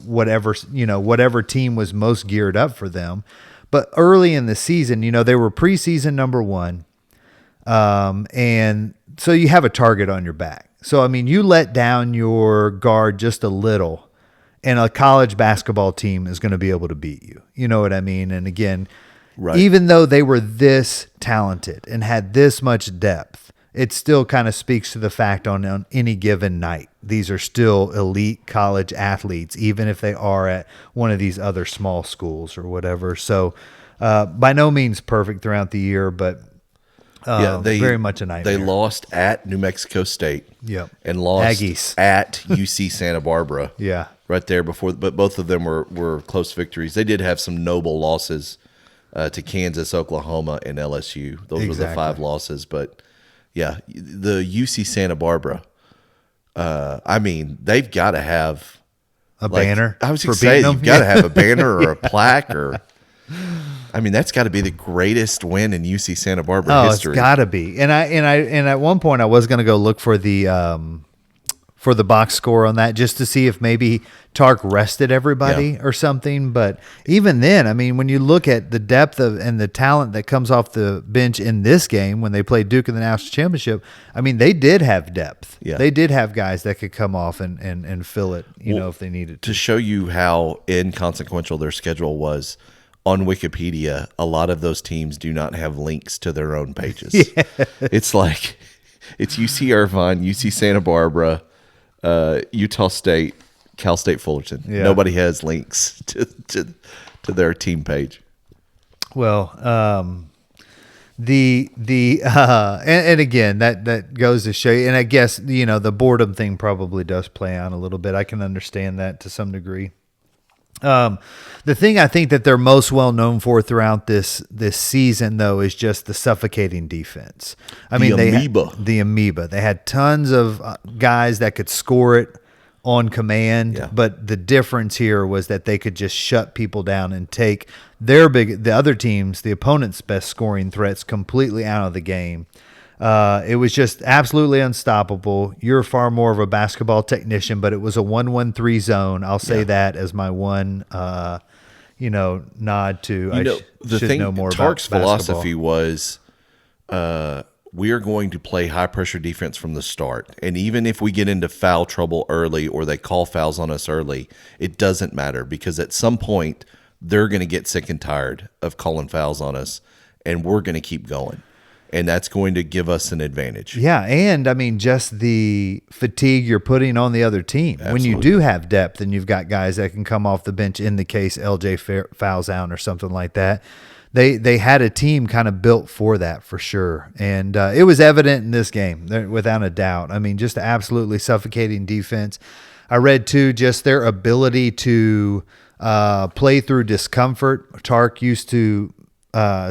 whatever team was most geared up for them. But early in the season, they were preseason number one. And so you have a target on your back. So, you let down your guard just a little, and a college basketball team is going to be able to beat you. You know what I mean? And again, Right. even though they were this talented and had this much depth, it still kind of speaks to the fact on any given night, these are still elite college athletes, even if they are at one of these other small schools or whatever. So by no means perfect throughout the year, but very much a nightmare. They lost at New Mexico State. Yep. And lost Aggies. at UC Santa Barbara. Yeah. Right there before, but both of them were close victories. They did have some noble losses to Kansas, Oklahoma, and LSU. Those were the 5 losses. But yeah, the UC Santa Barbara. They've got to have a banner. I was for going to say, beating you've them. got to have a banner or a plaque or. That's got to be the greatest win in UC Santa Barbara history. It's got to be. And at one point I was going to go look for the box score on that, just to see if maybe Tark rested everybody or something. But even then, when you look at the depth and the talent that comes off the bench in this game when they played Duke in the national championship, they did have depth. Yeah. They did have guys that could come off and fill it, if they needed to. To show you how inconsequential their schedule was, on Wikipedia, a lot of those teams do not have links to their own pages. Yeah. It's like it's UC Irvine, UC Santa Barbara, Utah State, Cal State Fullerton. Yeah. Nobody has links to their team page. Well, and again, that goes to show you, and I guess, the boredom thing probably does play on a little bit. I can understand that to some degree. The thing I think that they're most well known for throughout this season, though, is just the suffocating defense. The amoeba. They had tons of guys that could score it on command, but the difference here was that they could just shut people down and take the other teams, the opponent's best scoring threats, completely out of the game. It was just absolutely unstoppable. You're far more of a basketball technician, but it was a 1-1-3 zone. I'll say that as my one, nod to should know more Tark's about basketball. philosophy was, we are going to play high pressure defense from the start, and even if we get into foul trouble early or they call fouls on us early, it doesn't matter, because at some point they're going to get sick and tired of calling fouls on us, and we're going to keep going. And that's going to give us an advantage. Yeah, and just the fatigue you're putting on the other team. Absolutely. When you do have depth and you've got guys that can come off the bench in the case LJ fouls out or something like that, they had a team kind of built for that for sure. And it was evident in this game, without a doubt. Just absolutely suffocating defense. I read, too, just their ability to play through discomfort. Tark used to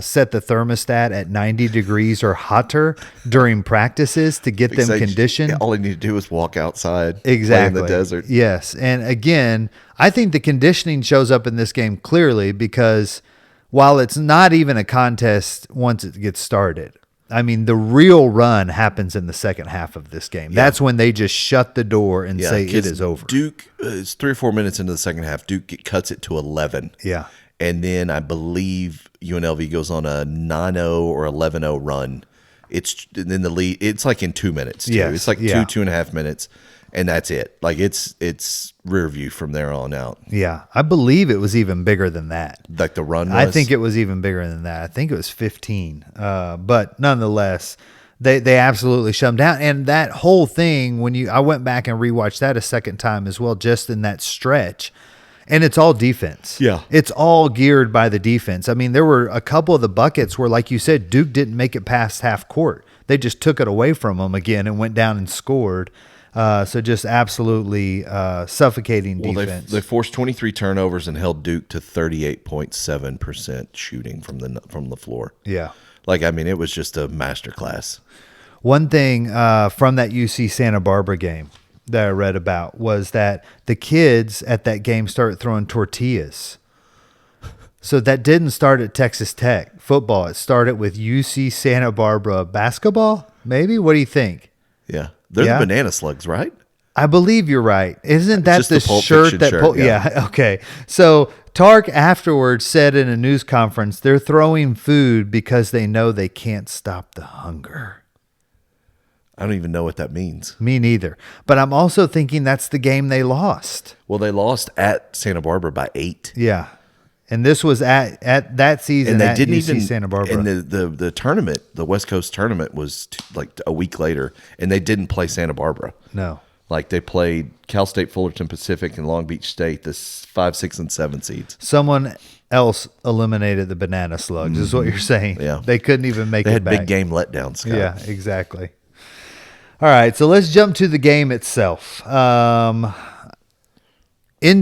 set the thermostat at 90 degrees or hotter during practices to get them conditioned. All they need to do is walk outside, Exactly. play in the desert. Yes. And again, I think the conditioning shows up in this game clearly because while it's not even a contest once it gets started, I mean, the real run happens in the second half of this game. That's when they just shut the door and say it is over. Duke, it's 3 or 4 minutes into the second half. Duke cuts it to 11. Yeah. And then I believe UNLV goes on a 9-0 or 11-0 run. It's in the lead. It's like in 2 minutes. Too. Yes, It's like 2.5 minutes. And that's it. Like it's rear view from there on out. Yeah. I believe it was even bigger than that. Like the run was? I think it was even bigger than that. I think it was 15. But nonetheless, they absolutely shut them down. And that whole thing, I went back and rewatched that a second time as well, just in that stretch. And it's all defense. Yeah. It's all geared by the defense. I mean, there were a couple of the buckets where, like you said, Duke didn't make it past half court. They just took it away from them again and went down and scored. So just absolutely suffocating defense. They forced 23 turnovers and held Duke to 38.7% shooting from the floor. Yeah. Like, I mean, it was just a masterclass. One thing from that UC Santa Barbara game that I read about was that the kids at that game started throwing tortillas. So that didn't start at Texas Tech football. It started with UC Santa Barbara basketball, maybe? What do you think? Yeah. They're the banana slugs, right? I believe you're right. Isn't that Just the Pulp shirt Fiction that shirt, yeah, okay. So Tark afterwards said in a news conference, they're throwing food because they know they can't stop the hunger. I don't even know what that means. Me neither. But I'm also thinking that's the game they lost. Well, they lost at Santa Barbara by 8. Yeah. And this was at that season And they at didn't UC even Santa Barbara. And the tournament, the West Coast tournament was like a week later, and they didn't play Santa Barbara. No. Like they played Cal State, Fullerton Pacific, and Long Beach State, the 5, 6, and 7 seeds. Someone else eliminated the banana slugs, is what you're saying. Yeah. They couldn't even make They it had back. big game letdowns, Scott. Yeah, exactly. All right, so let's jump to the game itself. In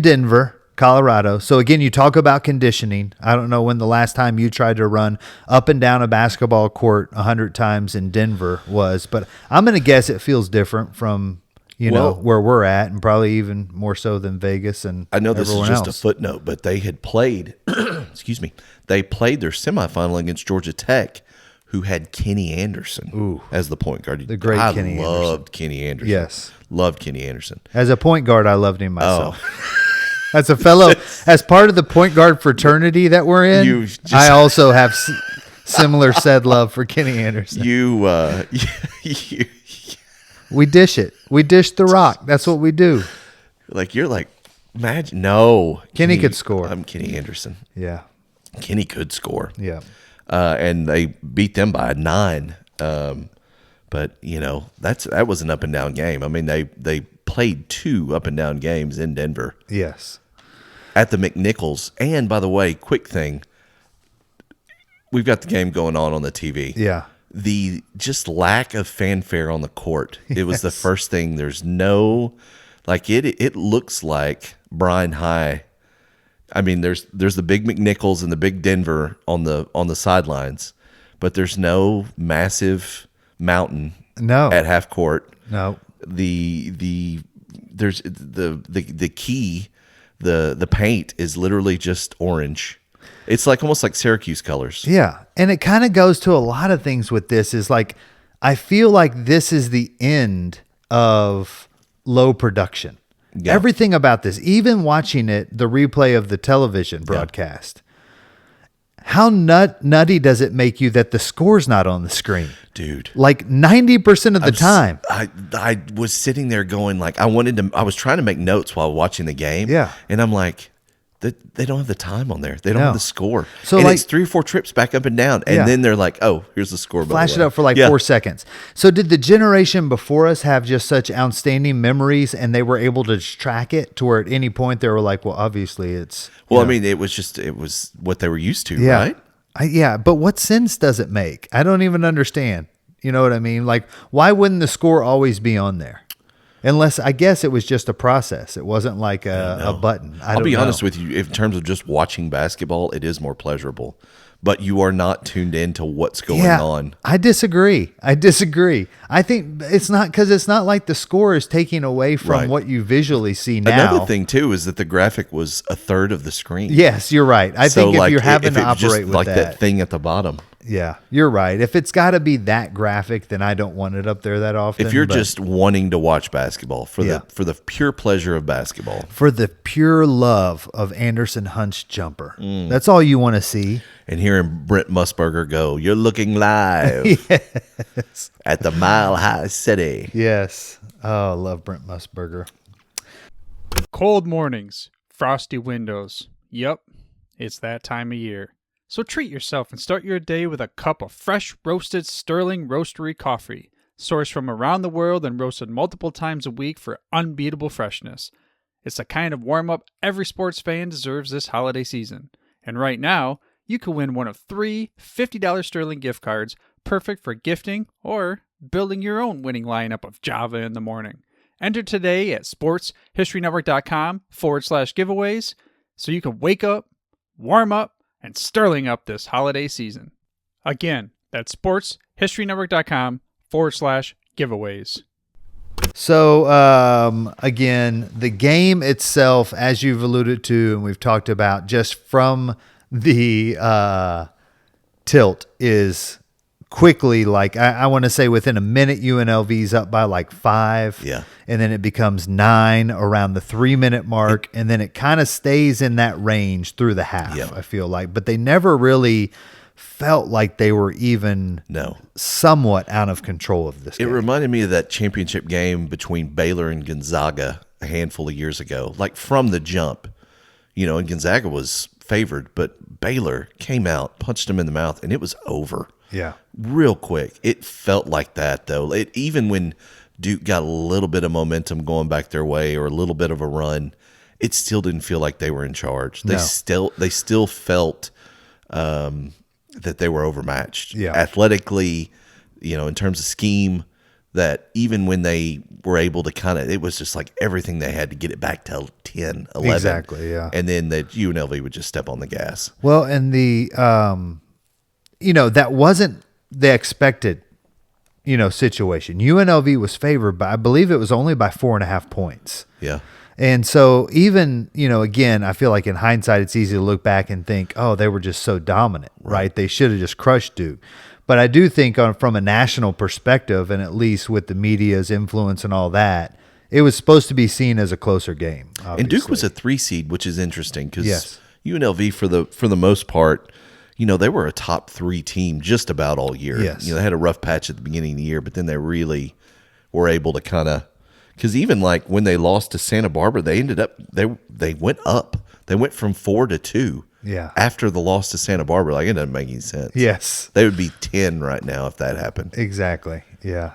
Denver, Colorado. So again, you talk about conditioning. I don't know when the last time you tried to run up and down a basketball court 100 times in Denver was, but I'm going to guess it feels different from where we're at, and probably even more so than Vegas and I know this is just else. a footnote, but they had played, excuse me, they played their semifinal against Georgia Tech, who had Kenny Anderson as the point guard. The great Kenny Anderson. I loved Kenny Anderson. Yes. Loved Kenny Anderson. As a point guard, I loved him myself. As a fellow, as part of the point guard fraternity that we're in, I also have similar said love for Kenny Anderson. We dish it. We dish the rock. That's what we do. You're like, imagine. No. Kenny could score. I'm Kenny Anderson. Yeah. Kenny could score. Yeah. And they beat them by 9. But, that was an up and down game. I mean, they played 2 up and down games in Denver. Yes. At the McNichols. And, by the way, quick thing. We've got the game going on the TV. Yeah. The just lack of fanfare on the court. It was the first thing. There's no, it looks like Bryan High. I mean, there's the big McNichols and the big Denver on the sidelines, but there's no massive mountain at half court. No. There's the key, the paint is literally just orange. It's almost like Syracuse colors. Yeah. And it kind of goes to a lot of things with this is I feel like this is the end of low production. Yeah. Everything about this, even watching it, the replay of the television broadcast, how nutty does it make you that the score's not on the screen? Dude. 90% of the time. I was sitting there going I was trying to make notes while watching the game. Yeah. And I'm like, they don't have the time on there. They don't have the score. So it's 3 or 4 trips back up and down. And then they're like, oh, here's the score. Flash it up for 4 seconds. So did the generation before us have just such outstanding memories and they were able to track it to where at any point they were like, well, obviously it's. Well, I mean, it was what they were used to, right? Yeah. But what sense does it make? I don't even understand. You know what I mean? Why wouldn't the score always be on there? Unless, I guess it was just a process. It wasn't like a button. I'll be honest with you. In terms of just watching basketball, it is more pleasurable. but you are not tuned into what's going on. I disagree. I think it's not like the score is taking away from what you visually see now. Another thing too is that the graphic was a third of the screen. Yes, you're right. I think if you're having to operate with that thing at the bottom. Yeah, you're right. If it's got to be that graphic, then I don't want it up there that often. If you're just wanting to watch basketball for the pure pleasure of basketball, for the pure love of Anderson Hunt's jumper, that's all you want to see. And hearing Brent Musburger go, "You're looking live at the Mile High City." Yes. Oh, I love Brent Musburger. Cold mornings, frosty windows. Yep, it's that time of year. So treat yourself and start your day with a cup of fresh roasted Sterling Roastery coffee, sourced from around the world and roasted multiple times a week for unbeatable freshness. It's the kind of warm-up every sports fan deserves this holiday season. And right now, you can win one of 3 $50 Sterling gift cards, perfect for gifting or building your own winning lineup of Java in the morning. Enter today at sportshistorynetwork.com/giveaways so you can wake up, warm up, and Sterling up this holiday season. Again, that's sportshistorynetwork.com/giveaways. So, again, the game itself, as you've alluded to and we've talked about, just from the tilt is quickly, like, I want to say within a minute, UNLV's up by like 5. Yeah. And then it becomes 9 around the 3-minute mark. And then it kind of stays in that range through the half, I feel like. But they never really felt like they were even somewhat out of control of this game. It reminded me of that championship game between Baylor and Gonzaga a handful of years ago. Like from the jump, and Gonzaga was favored, but Baylor came out, punched them in the mouth, and it was over. Yeah. Real quick. It felt like that, though. Even when Duke got a little bit of momentum going back their way or a little bit of a run, it still didn't feel like they were in charge. They still felt that they were overmatched. Yeah. Athletically, in terms of scheme, that even when they were able to it was just like everything they had to get it back to 10, 11. Exactly, yeah. And then that UNLV would just step on the gas. Well, and the that wasn't the expected, situation. UNLV was favored by, I believe it was only by 4.5 points. Yeah. And so even, again, I feel like in hindsight, it's easy to look back and think, oh, they were just so dominant, right? They should have just crushed Duke. But I do think from a national perspective, and at least with the media's influence and all that, it was supposed to be seen as a closer game. Obviously. And Duke was a 3 seed, which is interesting because UNLV for the most part, they were a top 3 team just about all year. Yes. They had a rough patch at the beginning of the year, but then they really were able to because even like when they lost to Santa Barbara, they ended up they went up. They went from 4 to 2. Yeah. After the loss to Santa Barbara, like it doesn't make any sense. Yes. They would be 10 right now if that happened. Exactly. Yeah.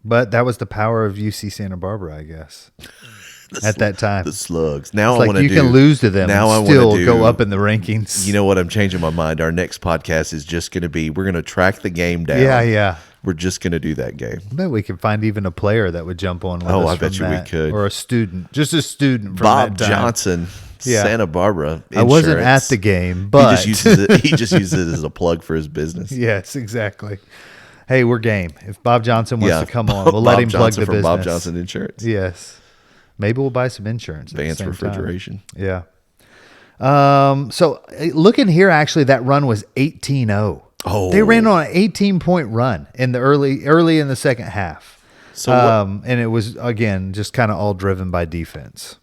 But that was the power of UC Santa Barbara, I guess. At that time, the Slugs. Now it's I want to you can lose to them now and still go up in the rankings. You know what? I'm changing my mind. Our next podcast is just going to be we're going to track the game down. Yeah. We're just going to do that game. I bet we could find even a player that would jump on with us. I bet you we could. Or a student, just a student from Bob that time. Johnson, Santa Barbara Insurance. I wasn't at the game, but he just uses it as a plug for his business. Yes, exactly. Hey, we're game. If Bob Johnson wants to come on, we'll let him plug the business. Bob Johnson Insurance. Yes. Maybe we'll buy some insurance. Advanced refrigeration. Time. Yeah. So looking here, actually, that run was 18-0. Oh, they ran on an 18-point run in the early in the second half. So and it was again just kind of all driven by defense.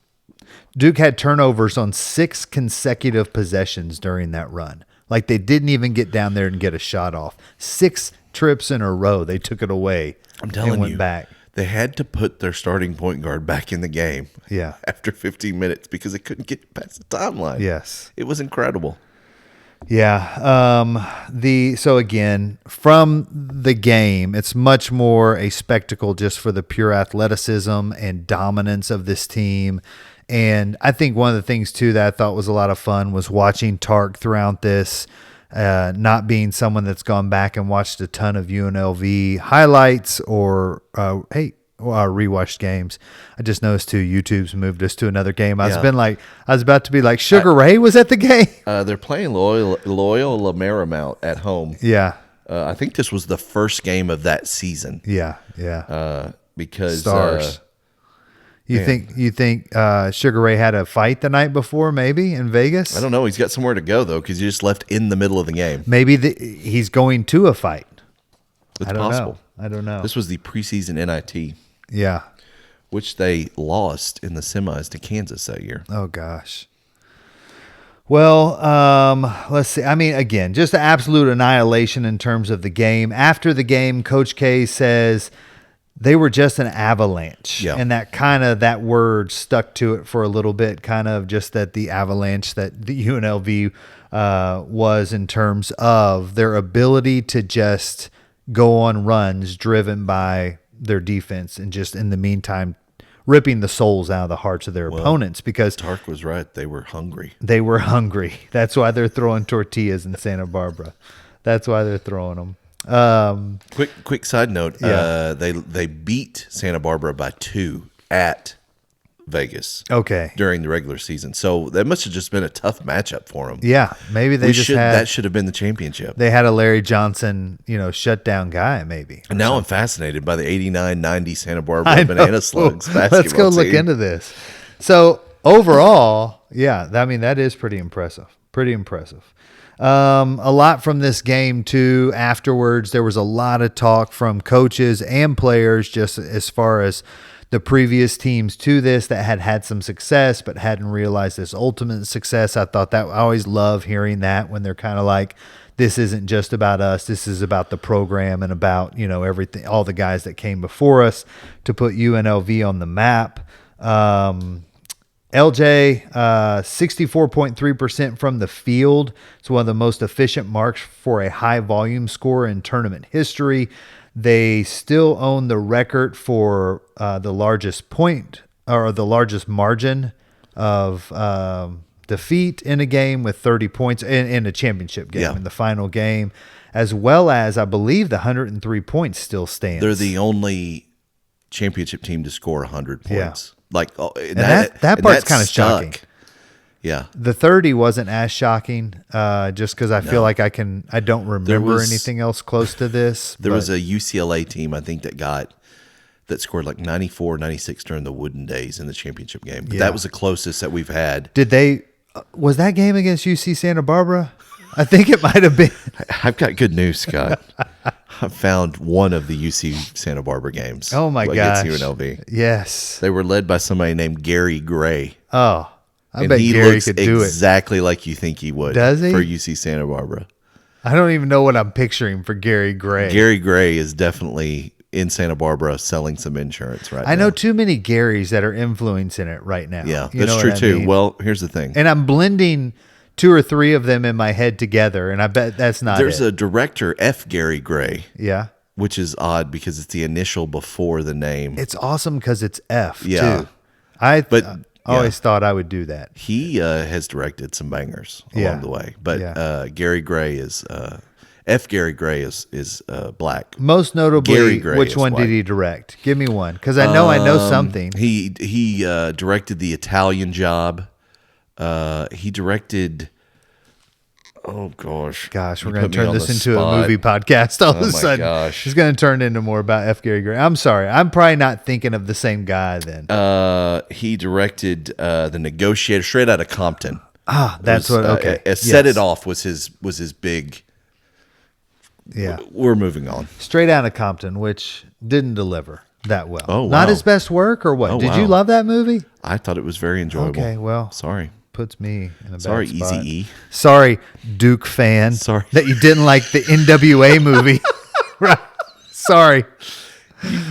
Duke had turnovers on 6 consecutive possessions during that run. Like they didn't even get down there and get a shot off. 6 trips in a row, they took it away. I'm telling and went you, back. They had to put their starting point guard back in the game. Yeah. After 15 minutes because they couldn't get past the timeline. Yes. It was incredible. Yeah. So again, from the game, it's much more a spectacle just for the pure athleticism and dominance of this team. And I think one of the things too that I thought was a lot of fun was watching Tark throughout this, not being someone that's gone back and watched a ton of UNLV highlights or, hey, rewatched games. I just noticed too, YouTube's moved us to another game. I Yeah. was about to be like, Sugar Ray was at the game. They're playing Loyola Marymount at home. Yeah, I think this was the first game of that season. yeah. Because Stars. You man. think Sugar Ray had a fight the night before, maybe in Vegas? I don't know. He's got somewhere to go though, because he just left in the middle of the game. Maybe he's going to a fight. It's I don't possible. know. I don't know. This was the preseason NIT, Yeah. which they lost in the semis to Kansas that year. Oh gosh. Well, let's see. I mean, again, just an absolute annihilation in terms of the game. After the game, Coach K says they were just an avalanche. Yeah. And that word stuck to it for a little bit, kind of just that the avalanche that the UNLV was in terms of their ability to just go on runs driven by their defense and just in the meantime ripping the souls out of the hearts of their opponents, because Tark was right. They were hungry. they were hungry. That's why they're throwing tortillas in Santa Barbara. That's why they're throwing them. Quick side note. Yeah. They beat Santa Barbara by 2 at Vegas Okay. during the regular season. So that must have just been a tough matchup for them. Yeah, maybe they That should have been the championship. they had a Larry Johnson, shutdown guy, maybe. And now I'm fascinated by the 89-90 Santa I Barbara know. Banana Slugs basketball Let's go look team. into this. So overall, yeah, I mean, that is pretty impressive. Pretty impressive. A lot from this game too. Afterwards, there was a lot of talk from coaches and players, just as far as the previous teams to this that had some success but hadn't realized this ultimate success. I always love hearing that when they're kind of like, this isn't just about us. This is about the program and about, everything, all the guys that came before us to put UNLV on the map. LJ, 64.3% from the field. It's one of the most efficient marks for a high volume scorer in tournament history. They still own the record for the largest point or the largest margin of defeat in a game with 30 points in a championship game, Yeah. in the final game, as well as, I believe, the 103 points still stands. They're the only championship team to score 100 points. And that part's kind of shocking. Yeah. The 30 wasn't as shocking, just because I feel like I don't remember anything else close to this. There was a UCLA team, I think, that scored like 94, 96 during the Wooden Days in the championship game. But that was the closest that we've had. Was that game against UC Santa Barbara? I think it might have been. I've got good news, Scott. I found one of the UC Santa Barbara games. Oh my gosh. Against UNLV. Yes. They were led by somebody named Gary Gray. Oh, I And bet he Gary looks could do it. exactly like you think he would. Does he? For UC Santa Barbara. I don't even know what I'm picturing for Gary Gray. Gary Gray is definitely in Santa Barbara selling some insurance right now. I know too many Garys that are influencing it right now. Yeah, You that's know true what I too. mean? Well, here's the thing. And I'm blending 2 or 3 of them in my head together, and I bet that's not There's it. a director, F. Gary Gray, Yeah. which is odd because it's the initial before the name. It's awesome because it's F, Yeah. too. I But, always thought I would do that. He has directed some bangers Yeah. along the way. But Yeah. Gary Gray is F. Gary Gray is black. Most notably, Gary Gray which is one white. did he direct? Give me one, because I know something. He directed The Italian Job. He directed. Oh gosh, Gosh, we're You going put to me turn on this the into spot. a movie podcast all of Oh a my sudden. gosh. It's going to turn into more about F. Gary Gray. I'm sorry. I'm probably not thinking of the same guy then. He directed The Negotiator, straight out of Compton. That's what. Okay. Set Yes. It Off was his big. Yeah. We're moving on. Straight Outta Compton, which didn't deliver that well. Oh, Not wow. his best work, or what? Oh, Did you wow. love that movie? I thought it was very enjoyable. Okay, well, Sorry. puts me in a Sorry, bad spot. Eazy-E. Sorry, Duke fan. Sorry. that you didn't like the NWA movie. Right. Sorry.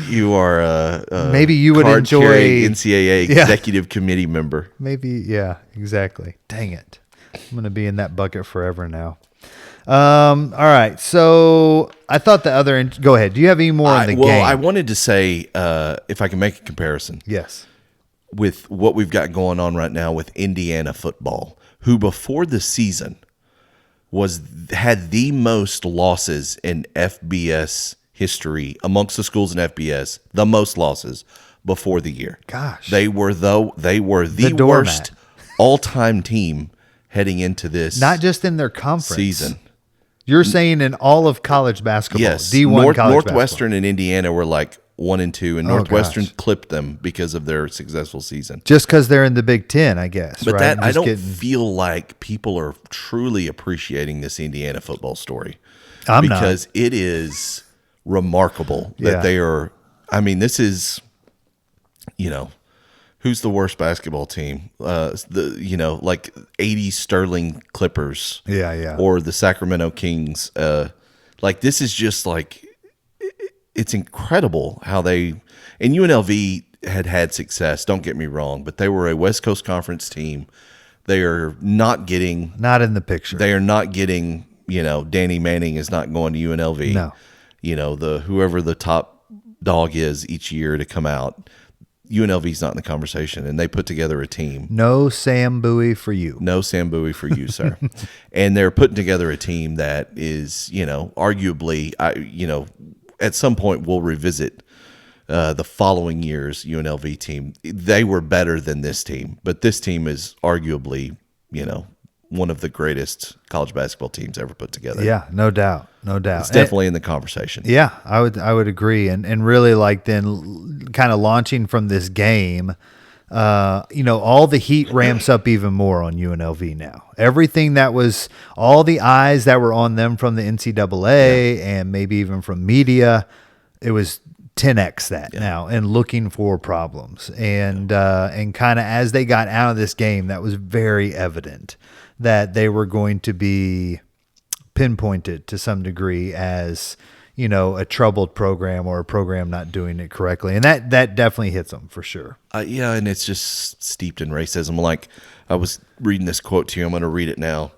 You are a Maybe you would card-carrying enjoy- NCAA Yeah. executive committee member. Maybe, yeah, exactly. Dang it. I'm going to be in that bucket forever now. All right. So I thought go ahead. Do you have any more on the game? I wanted to say, if I can make a comparison Yes. with what we've got going on right now with Indiana football, who before the season had the most losses in FBS history amongst the schools in FBS, the most losses before the year. Gosh. They were the doormat. worst all-time team heading into this Not just in their conference season. You're saying in all of college basketball, Yes, D1 college Northwestern and Indiana were like 1 and 2, and Northwestern gosh. clipped them because of their successful season. just because they're in the Big Ten, I guess. But right? that I Just don't getting- feel like people are truly appreciating this Indiana football story. I'm not. Because it is remarkable that Yeah. they are. I mean, this is, who's the worst basketball team? Like 80 Sterling Clippers. Yeah. Or the Sacramento Kings. Like this is just like, it's incredible how and UNLV had success. Don't get me wrong, but they were a West Coast Conference team. They are not getting. Not in the picture. They are not getting. Danny Manning is not going to UNLV. No. Whoever the top dog is each year to come out, UNLV's not in the conversation, and they put together a team. No Sam Bowie for you. No Sam Bowie for you, sir. And they're putting together a team that is, arguably, at some point we'll revisit the following year's UNLV team. They were better than this team, but this team is arguably, one of the greatest college basketball teams ever put together. Yeah, no doubt. No doubt. It's definitely in the conversation. Yeah, I would agree. And really like then kind of launching from this game, all the heat ramps up even more on UNLV now. Everything that was, all the eyes that were on them from the NCAA and maybe even from media, it was 10x that now, and looking for problems. And kind of as they got out of this game, that was very evident that they were going to be pinpointed to some degree as, a troubled program or a program not doing it correctly. And that definitely hits them for sure. And it's just steeped in racism. Like I was reading this quote to you. I'm going to read it now.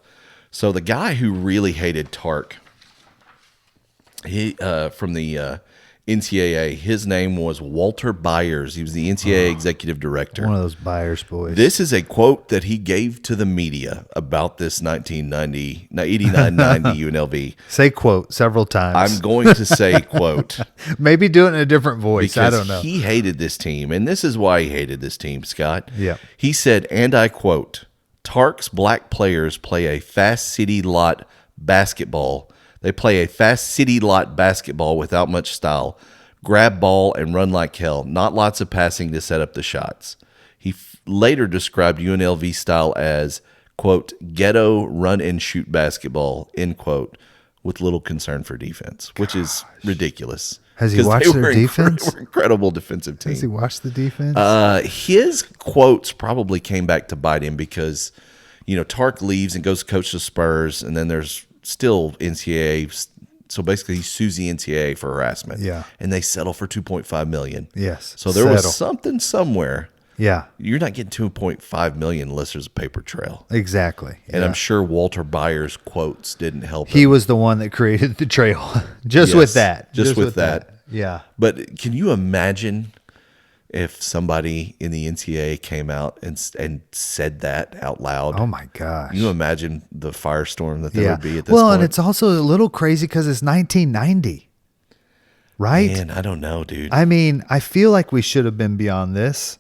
So the guy who really hated Tark, he from the NCAA, his name was Walter Byers. He was the NCAA executive director. One of those Byers boys. This is a quote that he gave to the media about this 89-90 UNLV. Say quote several times. I'm going to say quote. Maybe do it in a different voice. Because I don't know. he hated this team, and this is why he hated this team, Scott. Yeah. He said, and I quote, Tark's black players play a fast city lot basketball. They play a fast city lot basketball without much style. Grab ball and run like hell. Not lots of passing to set up the shots. He later described UNLV style as, quote, ghetto run and shoot basketball, end quote, with little concern for defense, which is ridiculous. Has he watched their defense? They were incredible defensive team. Has he watched the defense? His quotes probably came back to bite him because, Tark leaves and goes to coach the Spurs, and then there's still NCAA. So basically, he sues the NCAA for harassment. Yeah. And they settle for $2.5 million. Yes. So there was something somewhere. Yeah. You're not getting $2.5 million unless there's a paper trail. Exactly. And I'm sure Walter Byers' quotes didn't help him. He was the one that created the trail. Just with that. Just with that. Yeah. But can you imagine if somebody in the NCAA came out and said that out loud? Oh my gosh. Can you imagine the firestorm that there would be at this well, point? and it's also a little crazy because it's 1990. Right? Man, I don't know, dude. I mean, I feel like we should have been beyond this.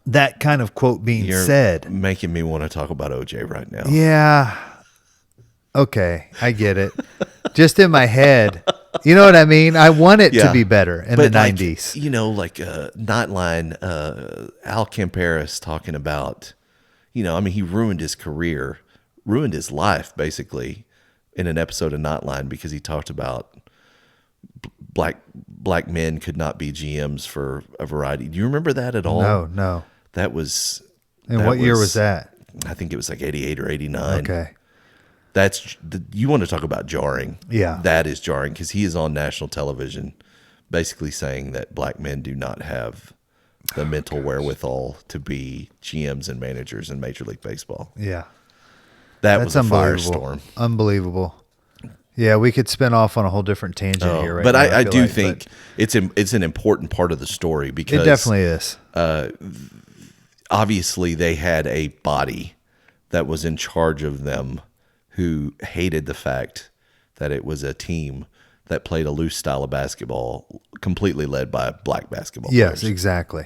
That kind of quote being said. Making me want to talk about OJ right now. Yeah. Okay, I get it. Just in my head. You know what I mean? I want it to be better in the 90s. Nightline, Al Camperis talking about, he ruined his career, ruined his life, basically, in an episode of Nightline because he talked about black men could not be GMs for a variety. Do you remember that at all? No. That was... And what year was that? I think it was like 88 or 89. Okay. You want to talk about jarring. Yeah. That is jarring because he is on national television basically saying that black men do not have the mental wherewithal to be GMs and managers in Major League Baseball. Yeah. That's was a unbelievable. firestorm. Unbelievable. Yeah, we could spin off on a whole different tangent here right but now. I do think it's an important part of the story because it definitely is. Obviously they had a body that was in charge of them who hated the fact that it was a team that played a loose style of basketball, completely led by black basketball Yes, players. exactly.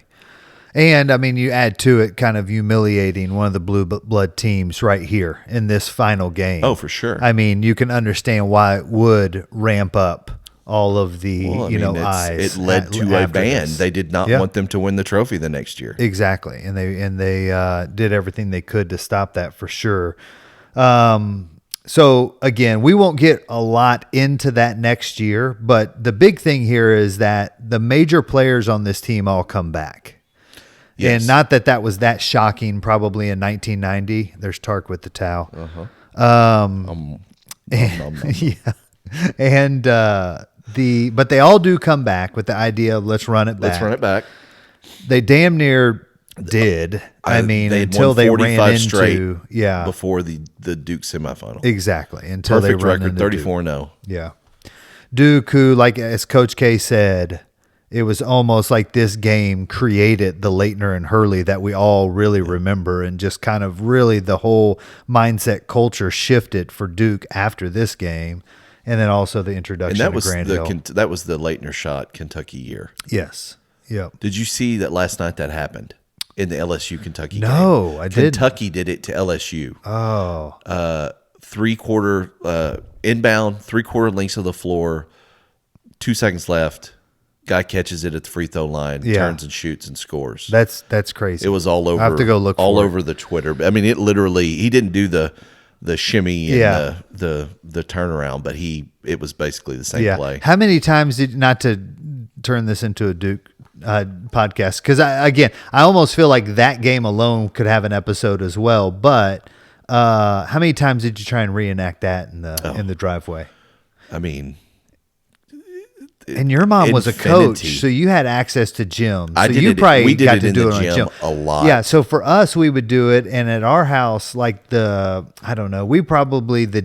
And I mean, you add to it kind of humiliating one of the blue blood teams right here in this final game. Oh, for sure. I mean, you can understand why it would ramp up all of the eyes. It led to a ban. They did not want them to win the trophy the next year. Exactly, and they did everything they could to stop that for sure. So again, we won't get a lot into that next year, but the big thing here is that the major players on this team all come back. Yes. And not that was that shocking probably in 1990. There's Tark with the towel. But they all do come back with the idea of let's run it back. Let's run it back. They damn near did. Until they ran into before the Duke semifinal. Exactly. Until perfect they ran record, into 34-0. Yeah. Duke, who, like as Coach K said, it was almost like this game created the Leitner and Hurley that we all really remember, and just kind of really the whole mindset culture shifted for Duke after this game, and then also the introduction of Grant Hill. That was the Leitner shot Kentucky year. Yes. Yep. Did you see that last night that happened in the LSU Kentucky game? No, I didn't. Kentucky did it to LSU. Oh. Three-quarter inbound, three-quarter lengths of the floor, 2 seconds left. Guy catches it at the free throw line, turns and shoots and scores. That's crazy. It was all over. I have to go look all for over the Twitter. I mean, it literally. He didn't do the shimmy and the turnaround, but it was basically the same play. How many times did, not to turn this into a Duke podcast, because I almost feel like that game alone could have an episode as well. But how many times did you try and reenact that in the driveway? I mean. And your mom was a coach, so you had access to gyms. So you probably got to do it on a gym a lot. Yeah, so for us, we would do it, and at our house, like the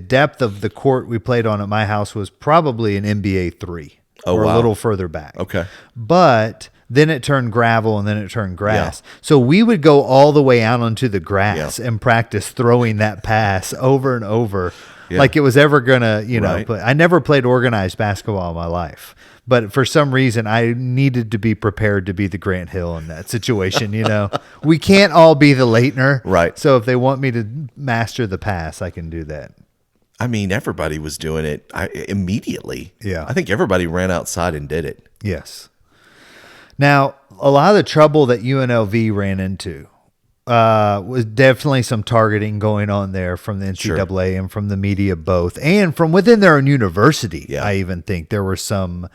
depth of the court we played on at my house was probably an NBA 3 a little further back. Okay. But then it turned gravel, and then it turned grass. Yeah. So we would go all the way out onto the grass and practice throwing that pass over and over, like it was ever going to, but I never played organized basketball in my life. But for some reason, I needed to be prepared to be the Grant Hill in that situation. We can't all be the Leitner. Right. So if they want me to master the pass, I can do that. I mean, everybody was doing it immediately. Yeah. I think everybody ran outside and did it. Yes. Now, a lot of the trouble that UNLV ran into was definitely some targeting going on there from the NCAA and from the media both, and from within their own university. Yeah. I even think there were some,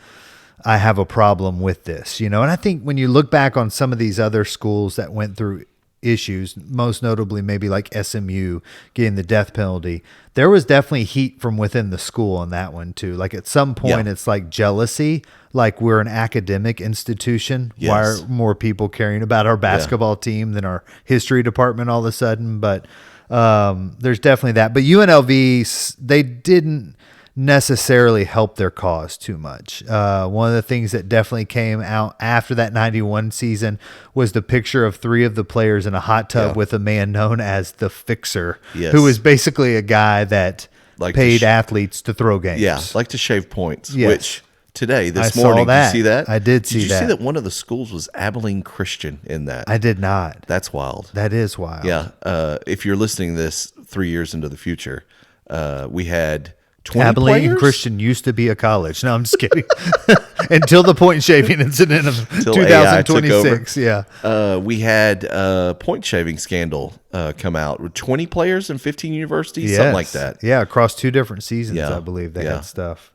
I have a problem with this, and I think when you look back on some of these other schools that went through issues, most notably maybe like SMU getting the death penalty, there was definitely heat from within the school on that one too. Like at some point it's like jealousy, like we're an academic institution. Yes. Why are more people caring about our basketball team than our history department all of a sudden? But there's definitely that. But UNLV, they didn't necessarily help their cause too much. One of the things that definitely came out after that 91 season was the picture of 3 of the players in a hot tub with a man known as the Fixer, who was basically a guy that paid athletes to throw games. Yeah, like to shave points, yes. Which today, this morning, did you see that? I did see that. Did you see that one of the schools was Abilene Christian in that? I did not. That's wild. That is wild. Yeah. If you're listening to this 3 years into the future, we had 20 Abilene players? Christian used to be a college. No, I'm just kidding. Until the point shaving incident of 2026. Yeah. We had a point shaving scandal come out with 20 players in 15 universities, something like that. Yeah, across 2 different seasons, I believe they had stuff.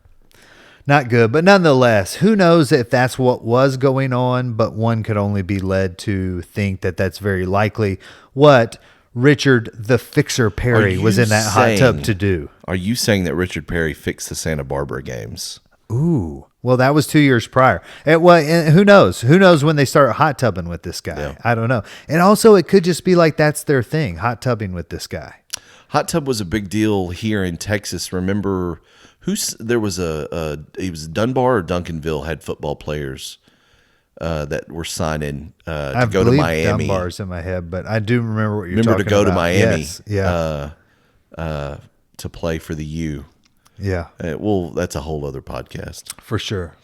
Not good, but nonetheless, who knows if that's what was going on, but one could only be led to think that that's very likely what Richard the Fixer Perry was in that hot tub to do. Are you saying that Richard Perry fixed the Santa Barbara games? Ooh. Well, that was 2 years prior. And who knows? Who knows when they start hot tubbing with this guy? Yeah. I don't know. And also, it could just be like that's their thing, hot tubbing with this guy. Hot tub was a big deal here in Texas. Remember, there was it was Dunbar or Duncanville had football players that were signing to go to Miami. Dunbar's in my head, but I do remember what you're talking about. Remember to go to Miami yes. to play for the U. Yeah. Well, that's a whole other podcast. For sure.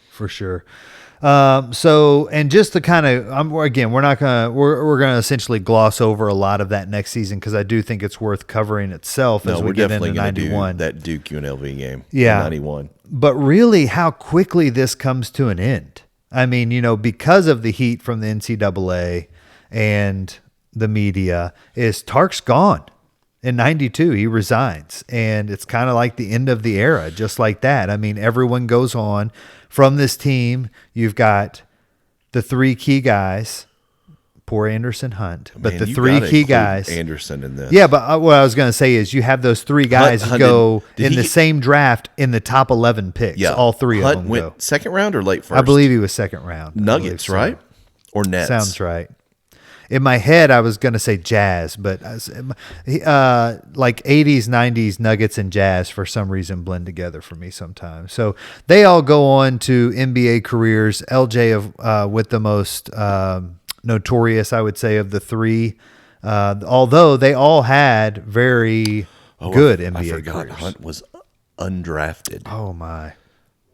So, and just to kind of, again, we're going to essentially gloss over a lot of that next season because I do think it's worth covering itself as we get into 91. That Duke UNLV game. Yeah. 91. But really, how quickly this comes to an end. I mean, because of the heat from the NCAA and the media, is Tark's gone. In 92, he resigns, and it's kind of like the end of the era, just like that. I mean, everyone goes on from this team. You've got the three key guys, poor Anderson Hunt, but the three key guys. Anderson in this. Yeah, but what I was going to say is you have those three guys Hunt go in the same draft in the top 11 picks. Yeah, all three Hunt of them went go. second round or late first? I believe he was second round. Nuggets, right? Or Nets? Sounds right. In my head, I was going to say Jazz, but like 80s, 90s Nuggets and Jazz for some reason blend together for me sometimes. So they all go on to NBA careers. LJ with the most notorious, I would say, of the three, although they all had very good NBA I forgot careers. Hunt was undrafted. Oh, my.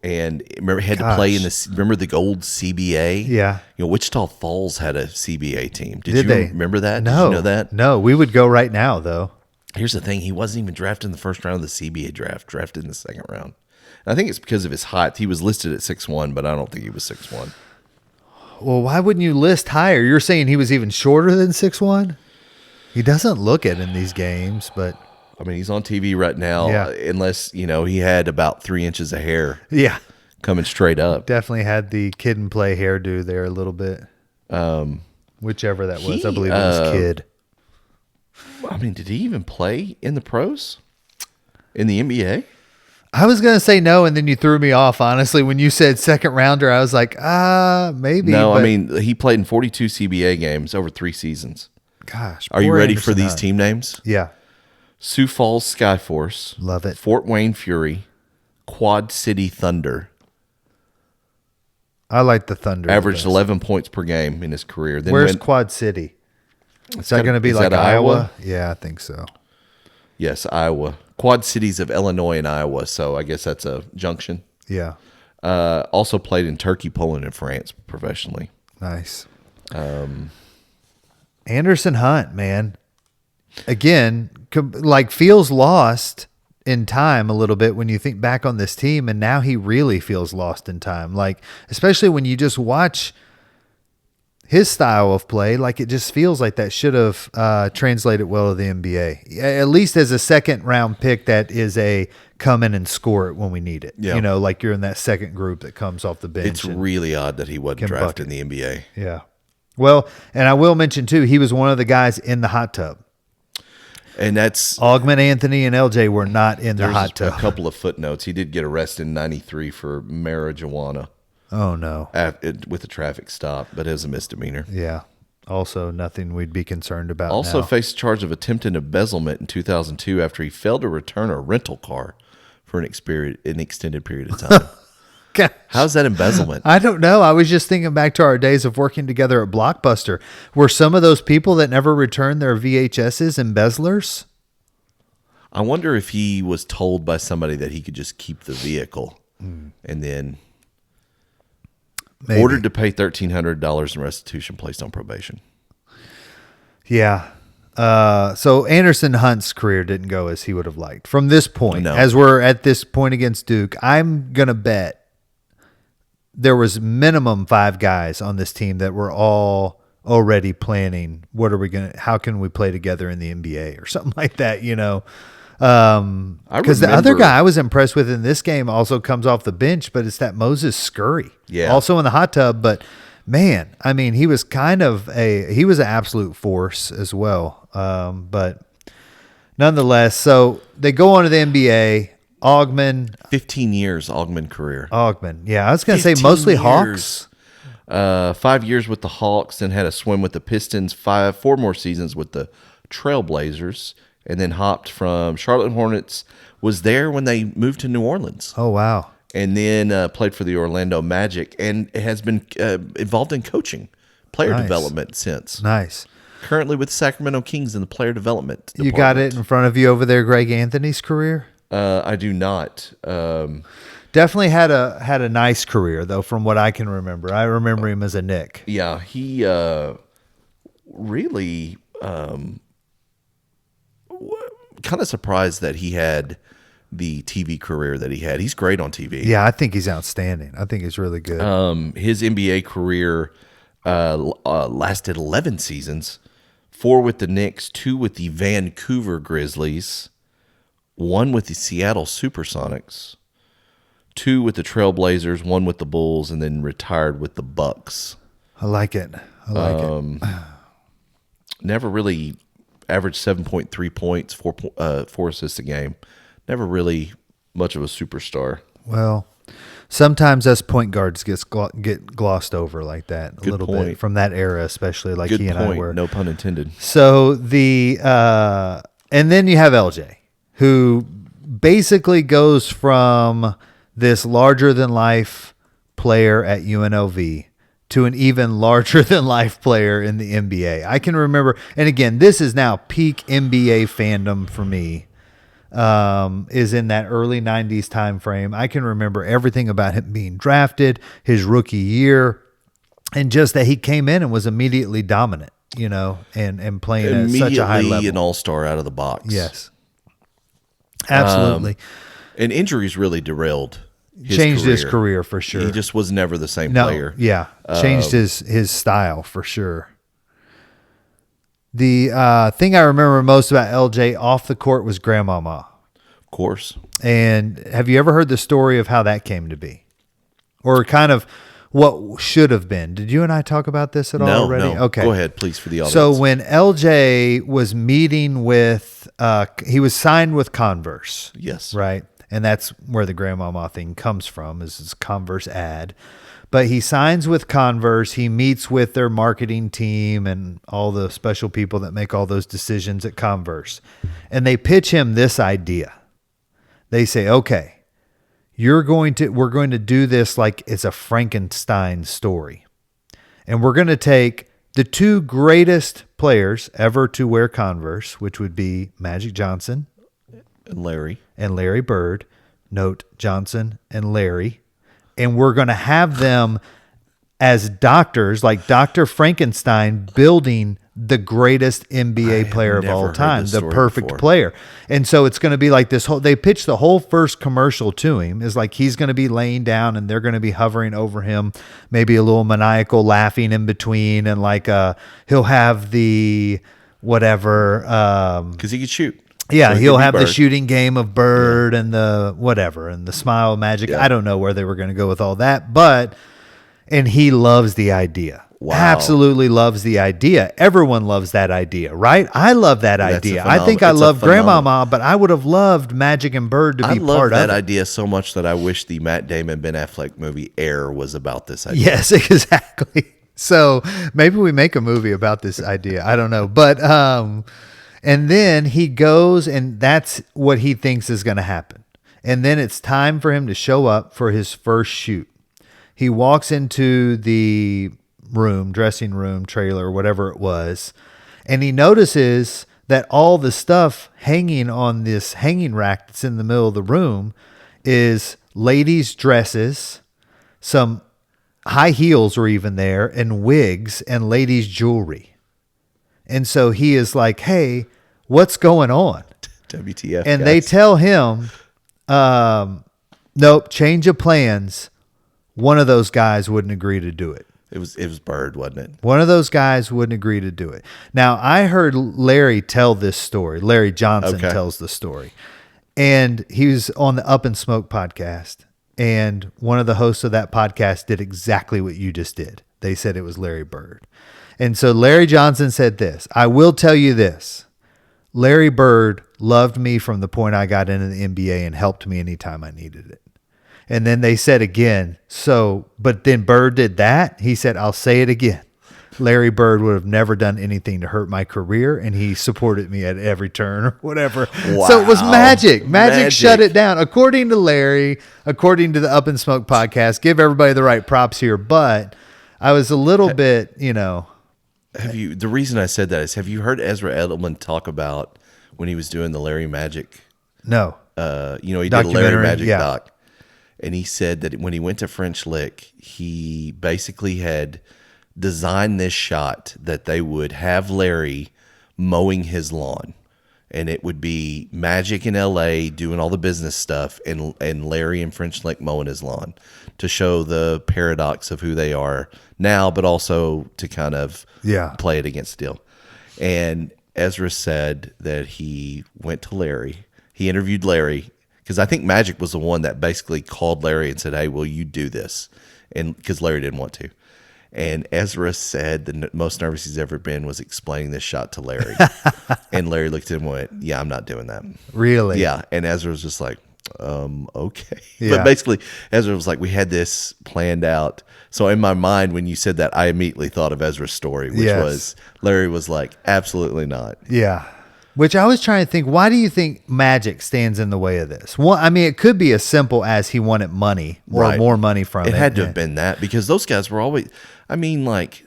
And remember, he had to play in remember the old CBA? Yeah. Wichita Falls had a CBA team. Did you they? remember that? No. Did you know that? No, we would go right now, though. Here's the thing. He wasn't even drafted in the first round of the CBA draft, drafted in the second round. And I think it's because of his height. He was listed at 6'1", but I don't think he was 6'1". Well, why wouldn't you list higher? You're saying he was even shorter than 6'1"? He doesn't look it in these games, but... I mean, he's on TV right now, unless, he had about 3 inches of hair coming straight up. Definitely had the kid and play hairdo there a little bit. Whichever that was. I believe it was kid. I mean, did he even play in the pros? In the NBA? I was going to say no, and then you threw me off, honestly. When you said second rounder, I was like, maybe. No, I mean, he played in 42 CBA games over 3 seasons. Gosh. Are you ready for Anderson these Hunt. team names? Yeah. Sioux Falls Skyforce. Love it. Fort Wayne Fury. Quad City Thunder. I like the Thunder. Averaged 11 points per game in his career. Then Where's Quad City? Is that going to be like Iowa? Yeah, I think so. Yes, Iowa. Quad Cities of Illinois and Iowa, so I guess that's a junction. Yeah. Also played in Turkey, Poland, and France professionally. Nice. Anderson Hunt, man. Again, feels lost in time a little bit when you think back on this team, and now he really feels lost in time. Like, especially when you just watch his style of play, like it just feels like that should have translated well to the NBA. At least as a second round pick that is a come in and score it when we need it. Yeah. Like you're in that second group that comes off the bench. It's really odd that he wasn't drafted in the NBA. Yeah. Well, and I will mention too, he was one of the guys in the hot tub. And that's Augment, Anthony, and LJ were not in the hot tub. A couple of footnotes. He did get arrested in 93 for marijuana. Oh, no. With a traffic stop, but it was a misdemeanor. Yeah. Also, nothing we'd be concerned about Also now. faced charge of attempted embezzlement in 2002 after he failed to return a rental car for an extended period of time. Gosh. How's that embezzlement? I don't know. I was just thinking back to our days of working together at Blockbuster. Were some of those people that never returned their VHSs embezzlers? I wonder if he was told by somebody that he could just keep the vehicle and then ordered to pay $1,300 in restitution, placed on probation. Yeah. So Anderson Hunt's career didn't go as he would have liked. From this point, No. as we're at this point against Duke, I'm going to bet there was minimum 5 guys on this team that were all already planning, how can we play together in the NBA or something like that, because the other guy I was impressed with in this game also comes off the bench, but it's that Moses Scurry. Yeah. Also in the hot tub, but man, I mean, he was he was an absolute force as well. But nonetheless, so they go on to the NBA. Augment. 15 years Augment career. Augment. Yeah, I was going to say mostly years. Hawks. 5 years with the Hawks, then had a swim with the Pistons, 4 more seasons with the Trailblazers, and then hopped from Charlotte Hornets, was there when they moved to New Orleans. Oh, wow. And then played for the Orlando Magic, and has been involved in coaching, player development since. Nice. Currently with Sacramento Kings in the player development department. You got it in front of you over there, Greg Anthony's career? I do not. Definitely had a nice career though, from what I can remember. I remember him as a Nick. Yeah, he really kind of surprised that he had the TV career that he had. He's great on TV. Yeah, I think he's outstanding. I think he's really good. His NBA career lasted 11 seasons, 4 with the Knicks, 2 with the Vancouver Grizzlies, 1 with the Seattle Supersonics, 2 with the Trailblazers, 1 with the Bulls, and then retired with the Bucks. I like it. I like it. Never really averaged 7.3 points, 4 assists a game. Never really much of a superstar. Well, sometimes us point guards get glossed over like that a little bit from that era, especially like Good he and point. I were. No pun intended. So and then you have LJ, who basically goes from this larger than life player at UNLV to an even larger than life player in the NBA. I can remember, and again, this is now peak NBA fandom for me. Is in that early 90s time frame. I can remember everything about him being drafted, his rookie year, and just that he came in and was immediately dominant, and playing at such a high level. An all-star out of the box. Yes. Absolutely. And injuries really derailed Changed his career for sure. He just was never the same player. Yeah. Changed his style for sure. The thing I remember most about LJ off the court was Grandmama. Of course. And have you ever heard the story of how that came to be? Or kind of what should have been? Did you and I talk about this at all already? No. Okay. Go ahead, please, for the audience. So when LJ was meeting with, he was signed with Converse. Yes. Right? And that's where the Grandmama thing comes from, is this Converse ad. But he signs with Converse. He meets with their marketing team and all the special people that make all those decisions at Converse. And they pitch him this idea. They say, okay, we're going to do this like it's a Frankenstein story. And we're going to take the 2 greatest players ever to wear Converse, which would be Magic Johnson and Larry Bird. Note Johnson and Larry. And we're going to have them as doctors, like Dr. Frankenstein, building the greatest NBA player of all time, the perfect player. And so it's going to be like this whole, they pitched the whole first commercial to him is like he's going to be laying down and they're going to be hovering over him, maybe a little maniacal laughing in between. And like he'll have the whatever. Because he could shoot. Yeah, so he'll have the shooting game of Bird and the whatever and the smile magic. Yeah. I don't know where they were going to go with all that, and he loves the idea. Wow. Absolutely loves the idea. Everyone loves that idea, right? I love that idea. I think I love Grandmama, but I would have loved Magic and Bird to be part of it. I love that idea so much that I wish the Matt Damon, Ben Affleck movie Air was about this idea. Yes, exactly. So maybe we make a movie about this idea. I don't know, but and then he goes, and that's what he thinks is going to happen. And then it's time for him to show up for his first shoot. He walks into the dressing room, trailer, whatever it was, and he notices that all the stuff hanging on this hanging rack that's in the middle of the room is ladies' dresses, some high heels were even there, and wigs and ladies' jewelry. And so he is like, hey, what's going on? WTF. And they tell him, nope, change of plans. One of those guys wouldn't agree to do it. It was Bird, wasn't it? One of those guys wouldn't agree to do it. Now, I heard Larry tell this story. Larry Johnson tells the story. And he was on the Up in Smoke podcast. And one of the hosts of that podcast did exactly what you just did. They said it was Larry Bird. And so Larry Johnson said this, I will tell you this. Larry Bird loved me from the point I got into the NBA and helped me anytime I needed it. And then they said again, but then Bird did that. He said, I'll say it again. Larry Bird would have never done anything to hurt my career, and he supported me at every turn or whatever. Wow. So it was magic. Magic shut it down. According to Larry, according to the Up in Smoke podcast, give everybody the right props here. But I was a little bit, The reason I said that is, have you heard Ezra Edelman talk about when he was doing the Larry Magic? No. he did a Larry Documentary, Magic yeah. doc. And he said that when he went to French Lick, he basically had designed this shot that they would have Larry mowing his lawn. And it would be Magic in LA doing all the business stuff and Larry in French Lick mowing his lawn to show the paradox of who they are now, but also to kind of play it against Steele. And Ezra said that he went to Larry. He interviewed Larry because I think Magic was the one that basically called Larry and said, "Hey, will you do this?" And because Larry didn't want to. And Ezra said the most nervous he's ever been was explaining this shot to Larry. And Larry looked at him and went, "Yeah, I'm not doing that." Really? Yeah. And Ezra was just like, okay. Yeah. But basically, Ezra was like, we had this planned out. So in my mind, when you said that, I immediately thought of Ezra's story, which was Larry was like, absolutely not. Yeah. Which I was trying to think, why do you think Magic stands in the way of this? Well, I mean, it could be as simple as he wanted money or more money from it. It had to have been that because those guys were always, I mean, like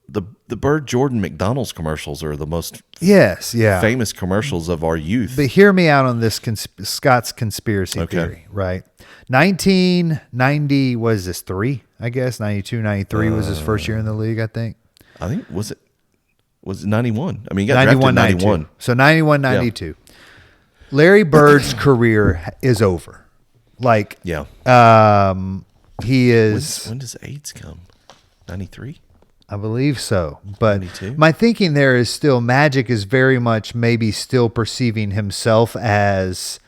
the Bird Jordan McDonald's commercials are the most famous commercials of our youth. But hear me out on this Scott's conspiracy theory, right? 1990, was this 3? I guess 92, 93 was his first year in the league, I think. I think, was it 91? I mean, he got drafted in 91. So 91, 92. Yeah. Larry Bird's career is over. Like, he is. When does AIDS come? 93? I believe so. But 92? My thinking there is still Magic is very much maybe still perceiving himself as,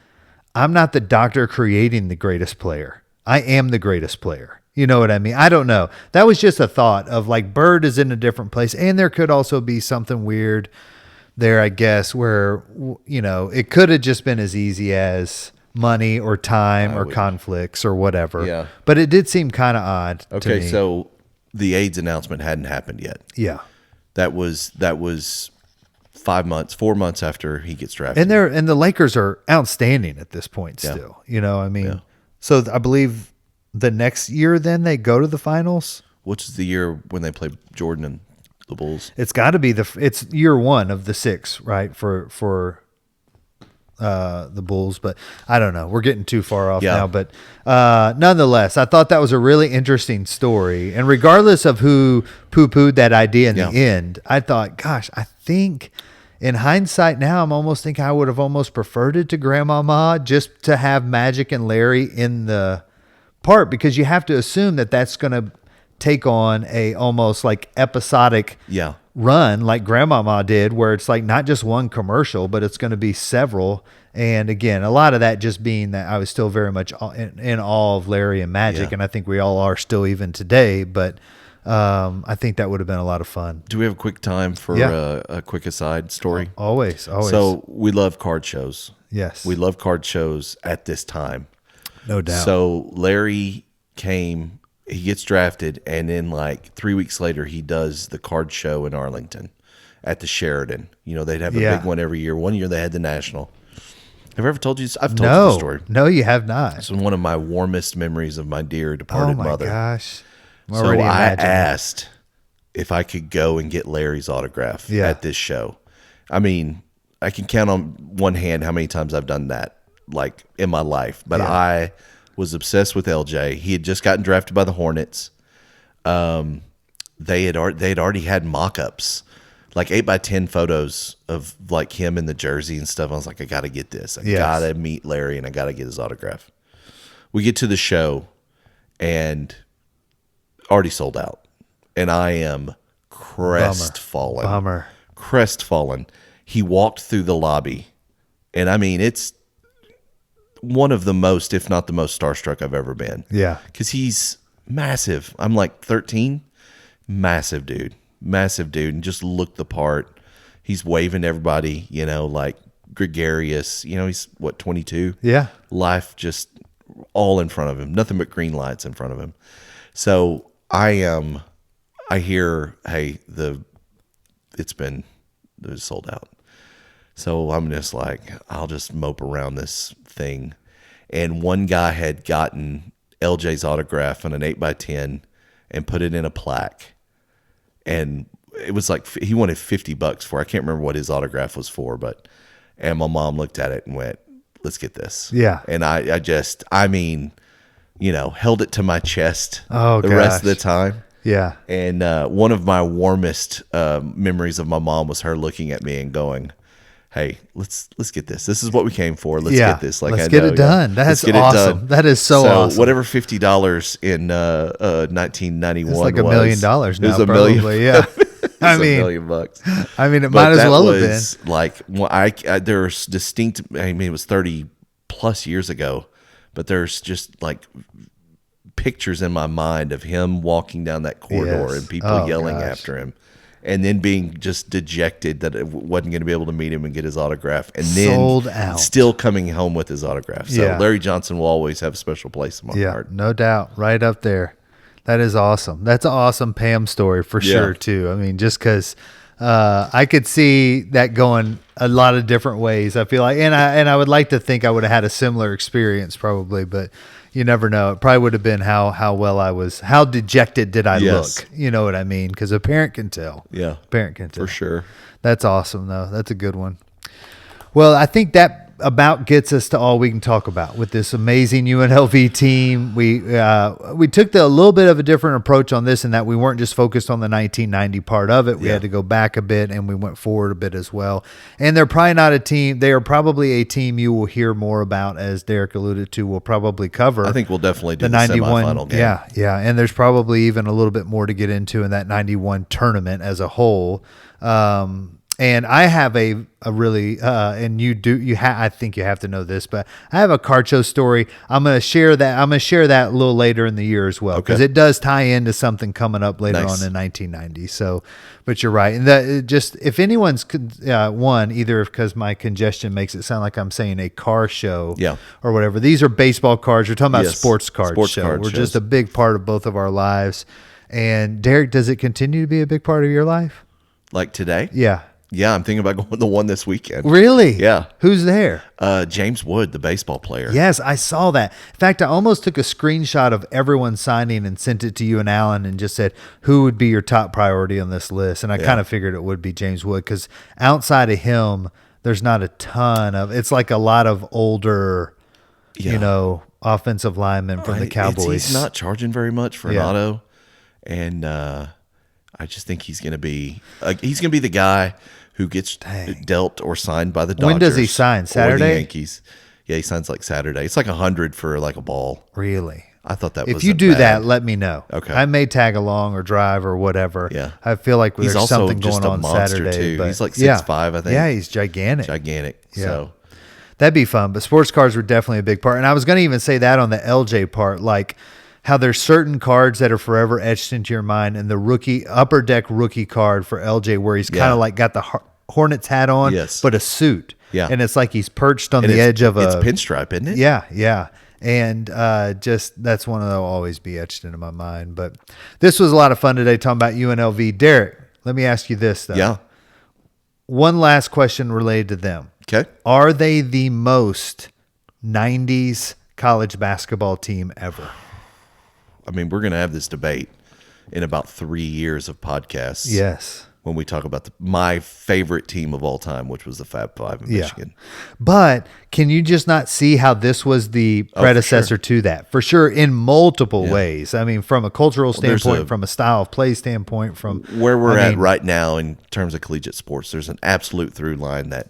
I'm not the doctor creating the greatest player. I am the greatest player. You know what I mean? I don't know. That was just a thought of like Bird is in a different place. And there could also be something weird there, I guess, where, it could have just been as easy as money or time or conflicts or whatever. Yeah. But it did seem kind of odd to me. Okay, so the AIDS announcement hadn't happened yet. Yeah. That was 4 months after he gets drafted. And the Lakers are outstanding at this point still. So I believe the next year then they go to the finals. Which is the year when they played Jordan and the Bulls? It's got to be it's year 1 of the 6, right? For the Bulls, but I don't know. We're getting too far off now, but nonetheless, I thought that was a really interesting story. And regardless of who poo-pooed that idea in the end, I thought, gosh, I think in hindsight now, I'm almost thinking I would have almost preferred it to Grandmama just to have Magic and Larry in the part, because you have to assume that that's going to take on a almost like episodic run like Grandmama did, where it's like not just one commercial, but it's going to be several. And again, a lot of that just being that I was still very much in awe of Larry and Magic, and I think we all are still even today. But I think that would have been a lot of fun. Do we have a quick time for a quick aside story? Always. So we love card shows. Yes. We love card shows at this time. No doubt. So Larry came, he gets drafted, and then like 3 weeks later, he does the card show in Arlington at the Sheridan. They'd have a big one every year. One year they had the National. Have I ever told you this? I've told you the story. No, you have not. It's one of my warmest memories of my dear departed mother. Oh, my gosh. So I asked if I could go and get Larry's autograph at this show. I mean, I can count on one hand how many times I've done that, like in my life. But I was obsessed with LJ. He had just gotten drafted by the Hornets. They had already had mock-ups, like 8x10 photos of like him in the jersey and stuff. I was like, I got to get this. I got to meet Larry and I got to get his autograph. We get to the show and already sold out. And I am crestfallen. Bummer. Crestfallen. He walked through the lobby, and I mean, it's one of the most, if not the most starstruck I've ever been. Yeah. Because he's massive. I'm like 13. Massive dude. And just looked the part. He's waving to everybody, like gregarious. He's, 22? Yeah. Life just all in front of him. Nothing but green lights in front of him. So I hear, hey, it's sold out. So I'm just like, I'll just mope around this thing. And one guy had gotten LJ's autograph on an 8x10 and put it in a plaque. And it was like, he wanted $50 for it. I can't remember what his autograph was for, and my mom looked at it and went, let's get this. Yeah. And I mean, held it to my chest Oh, the rest of the gosh. time. Yeah. And one of my warmest memories of my mom was her looking at me and going, "Hey, let's get this. This is what we came for. Let's Yeah. get this. Let's get it done. That's awesome. That is so awesome. Whatever $50 in 1991 It's like $1 was, million now, it was probably. $1 million. Yeah. I mean, $1 million bucks. I mean, it But might as that well have been. was like, there's distinct. I mean, it was 30 plus years ago, but there's just like pictures in my mind of him walking down that corridor Yes. and people Oh, yelling gosh. after him, and then being just dejected that it wasn't going to be able to meet him and get his autograph, and then Sold out. still coming home with his autograph. So Yeah. Larry Johnson will always have a special place in my Yeah, heart. no doubt. Right up there. That is awesome. That's an awesome Pam story for Yeah. sure, too. I mean, just because I could see that going a lot of different ways, I feel like. And I would like to think I would have had a similar experience probably, but you never know. It probably would have been how well I was. How dejected did I Yes. look? You know what I mean? Because a parent can tell. Yeah, A parent can tell. for sure. That's awesome, though. That's a good one. Well, I think that about gets us to all we can talk about with this amazing UNLV team. We took a little bit of a different approach on this in that we weren't just focused on the 1990 part of it. We Yeah. had to go back a bit, and we went forward a bit as well. And they're probably not a team. They are probably a team you will hear more about, as Derek alluded to. We'll probably cover. I think we'll definitely do the the 91 semifinal game. Yeah, and there's probably even a little bit more to get into in that 91 tournament as a whole. And I have a really and I think you have to know this, but I have a card show story. I'm going to share that a little later in the year as well, because Okay. it does tie into something coming up later Nice. on in 1990. So, but you're right. And just if anyone's either because my congestion makes it sound like I'm saying a car show, Yeah. or whatever. These are baseball cards. We're talking about Yes. sports card Sports show. card We're just shows. a big part of both of our lives. And Derek, does it continue to be a big part of your life? Like today? Yeah. Yeah, I'm thinking about going to the one this weekend. Really? Yeah. Who's there? James Wood, the baseball player. Yes, I saw that. In fact, I almost took a screenshot of everyone signing and sent it to you and Alan and just said, who would be your top priority on this list? And I kind of figured it would be James Wood, because outside of him, there's not a ton of – it's like a lot of older, offensive linemen from the Cowboys. He's not charging very much for an Yeah. auto, and I just think he's going to be the guy who gets dealt or signed by the Dodgers. When does he sign? Or Saturday? the Yankees. Yeah, he signs like Saturday. It's like $100 for like a ball. Really? I thought that If was you do that, let me know. Okay. I may tag along or drive or whatever. Yeah. I feel like He's there's also something just going a on monster, Saturday. too. But He's like yeah. 6'5", I think. Yeah, he's gigantic. Yeah. So That'd be fun. But sports cards were definitely a big part. And I was going to even say that on the LJ part, like how there's certain cards that are forever etched into your mind. And the upper deck rookie card for LJ, where he's kind of like got the Hornets hat on, but a suit. Yeah. And it's like he's perched on and the edge of it's a pinstripe, isn't it? Yeah, yeah. And just that's one that'll always be etched into my mind. But this was a lot of fun today talking about UNLV. Derek, let me ask you this, though. Yeah. One last question related to them. Okay. Are they the most 90s college basketball team ever? I mean, we're going to have this debate in about 3 years of podcasts. Yes. When we talk about my favorite team of all time, which was the Fab Five in Michigan. But can you just not see how this was the predecessor to that? For sure, in multiple ways. I mean, from a cultural standpoint, from a style of play standpoint, from where we're at right now in terms of collegiate sports, there's an absolute through line that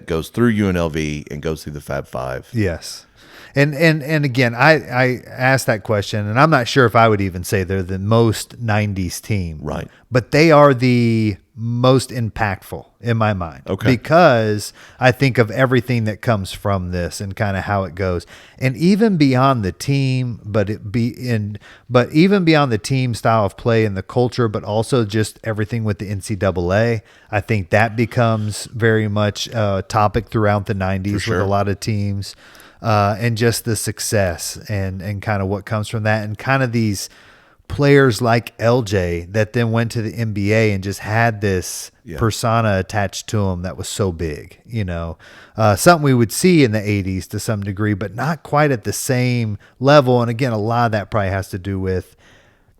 goes through UNLV and goes through the Fab Five. Yes. And again, I asked that question, and I'm not sure if I would even say they're the most 90s team. Right. But they are the most impactful in my mind. Okay. Because I think of everything that comes from this and kind of how it goes. And even beyond the team, but even beyond the team style of play and the culture, but also just everything with the NCAA, I think that becomes very much a topic throughout the 90s with a lot of teams. And just the success and kind of what comes from that, and kind of these players like LJ that then went to the NBA and just had this persona attached to them that was so big, something we would see in the 80s to some degree, but not quite at the same level. And again, a lot of that probably has to do with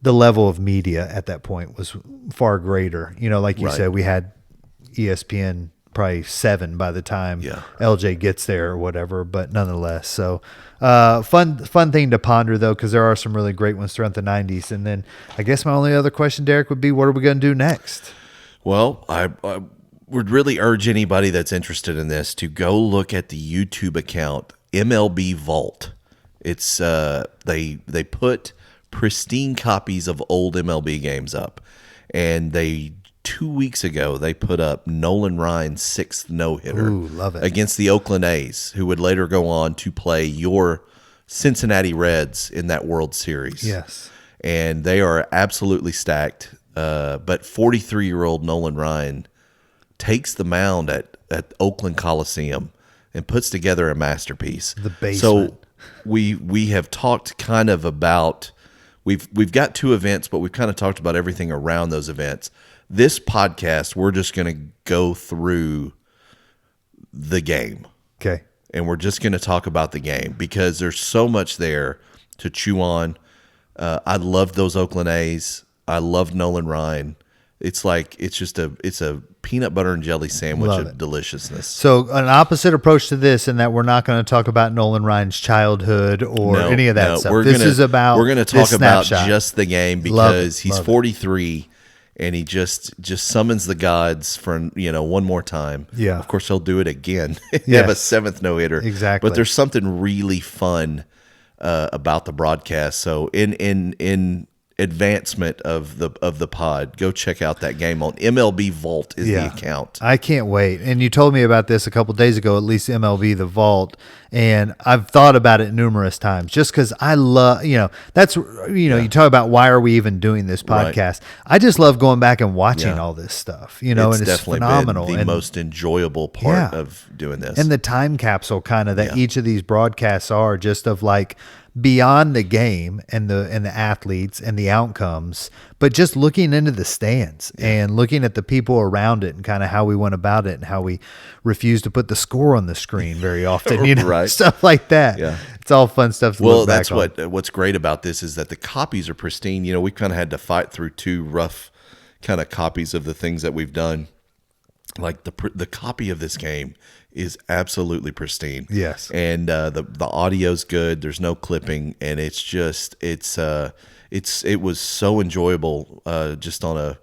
the level of media at that point was far greater. Like you said, we had ESPN probably 7 by the time Yeah. LJ gets there or whatever, but nonetheless. So fun thing to ponder, though, because there are some really great ones throughout the 90s. And then I guess my only other question, Derek, would be, what are we going to do next? Well, I would really urge anybody that's interested in this to go look at the YouTube account MLB Vault. It's they put pristine copies of old MLB games up, and 2 weeks ago they put up Nolan Ryan's 6th no-hitter. Ooh, love it. Against the Oakland A's, who would later go on to play your Cincinnati Reds in that World Series. Yes. And they are absolutely stacked. But 43-year-old Nolan Ryan takes the mound at Oakland Coliseum and puts together a masterpiece. The basement. So we have talked kind of about we've got 2 events, but we've kind of talked about everything around those events. This podcast, we're just going to go through the game. Okay. And we're just going to talk about the game because there's so much there to chew on. I love those Oakland A's. I love Nolan Ryan. It's a peanut butter and jelly sandwich of deliciousness. So an opposite approach to this, in that we're not going to talk about Nolan Ryan's childhood or any of that stuff. We're going to talk about just the game because he's 43 and he just summons the gods for one more time. Yeah. Of course, he'll do it again. Yes. Have a 7th no-hitter. Exactly. But there's something really fun about the broadcast. So in advancement of the pod, go check out that game on MLB Vault is the account. I can't wait. And you told me about this a couple days ago, at least MLB The Vault, and I've thought about it numerous times just because I love, that's, you talk about why are we even doing this podcast. Right. I just love going back and watching all this stuff, and it's definitely phenomenal. Been the most enjoyable part of doing this. And the time capsule kind of that each of these broadcasts are, just of like beyond the game and the athletes and the outcomes, but just looking into the stands and looking at the people around it and kind of how we went about it and how we refuse to put the score on the screen very often, right. Stuff like that. Yeah. It's all fun stuff to look back on. Well, what's great about this is that the copies are pristine. We kind of had to fight through 2 rough kind of copies of the things that we've done. Like the copy of this game is absolutely pristine. Yes. And the audio's good. There's no clipping, and it was so enjoyable just on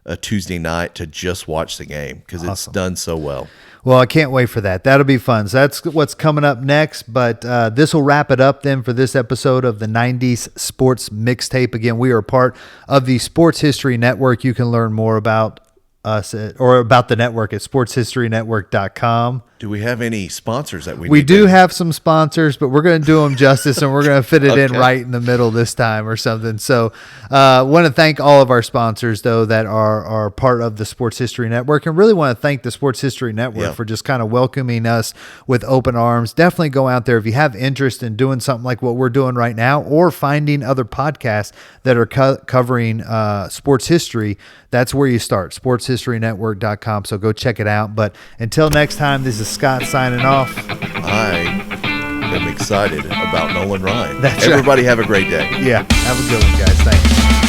a Tuesday night to just watch the game because it's done so well. Well, I can't wait for that. That'll be fun. So that's what's coming up next. But this will wrap it up then for this episode of the 90s Sports Mixtape. Again, we are part of the Sports History Network. You can learn more about us or about the network at sportshistorynetwork.com. Do we have any sponsors that we do have some sponsors, but we're going to do them justice and we're going to fit it in right in the middle this time or something. So want to thank all of our sponsors, though, that are part of the Sports History Network, and really want to thank the Sports History Network for just kind of welcoming us with open arms. Definitely go out there if you have interest in doing something like what we're doing right now or finding other podcasts that are covering sports history. That's where you start, sportshistorynetwork.com. So go check it out. But until next time, this is Scott signing off. I am excited about Nolan Ryan. That's Everybody have a great day. Yeah, have a good one, guys. Thanks.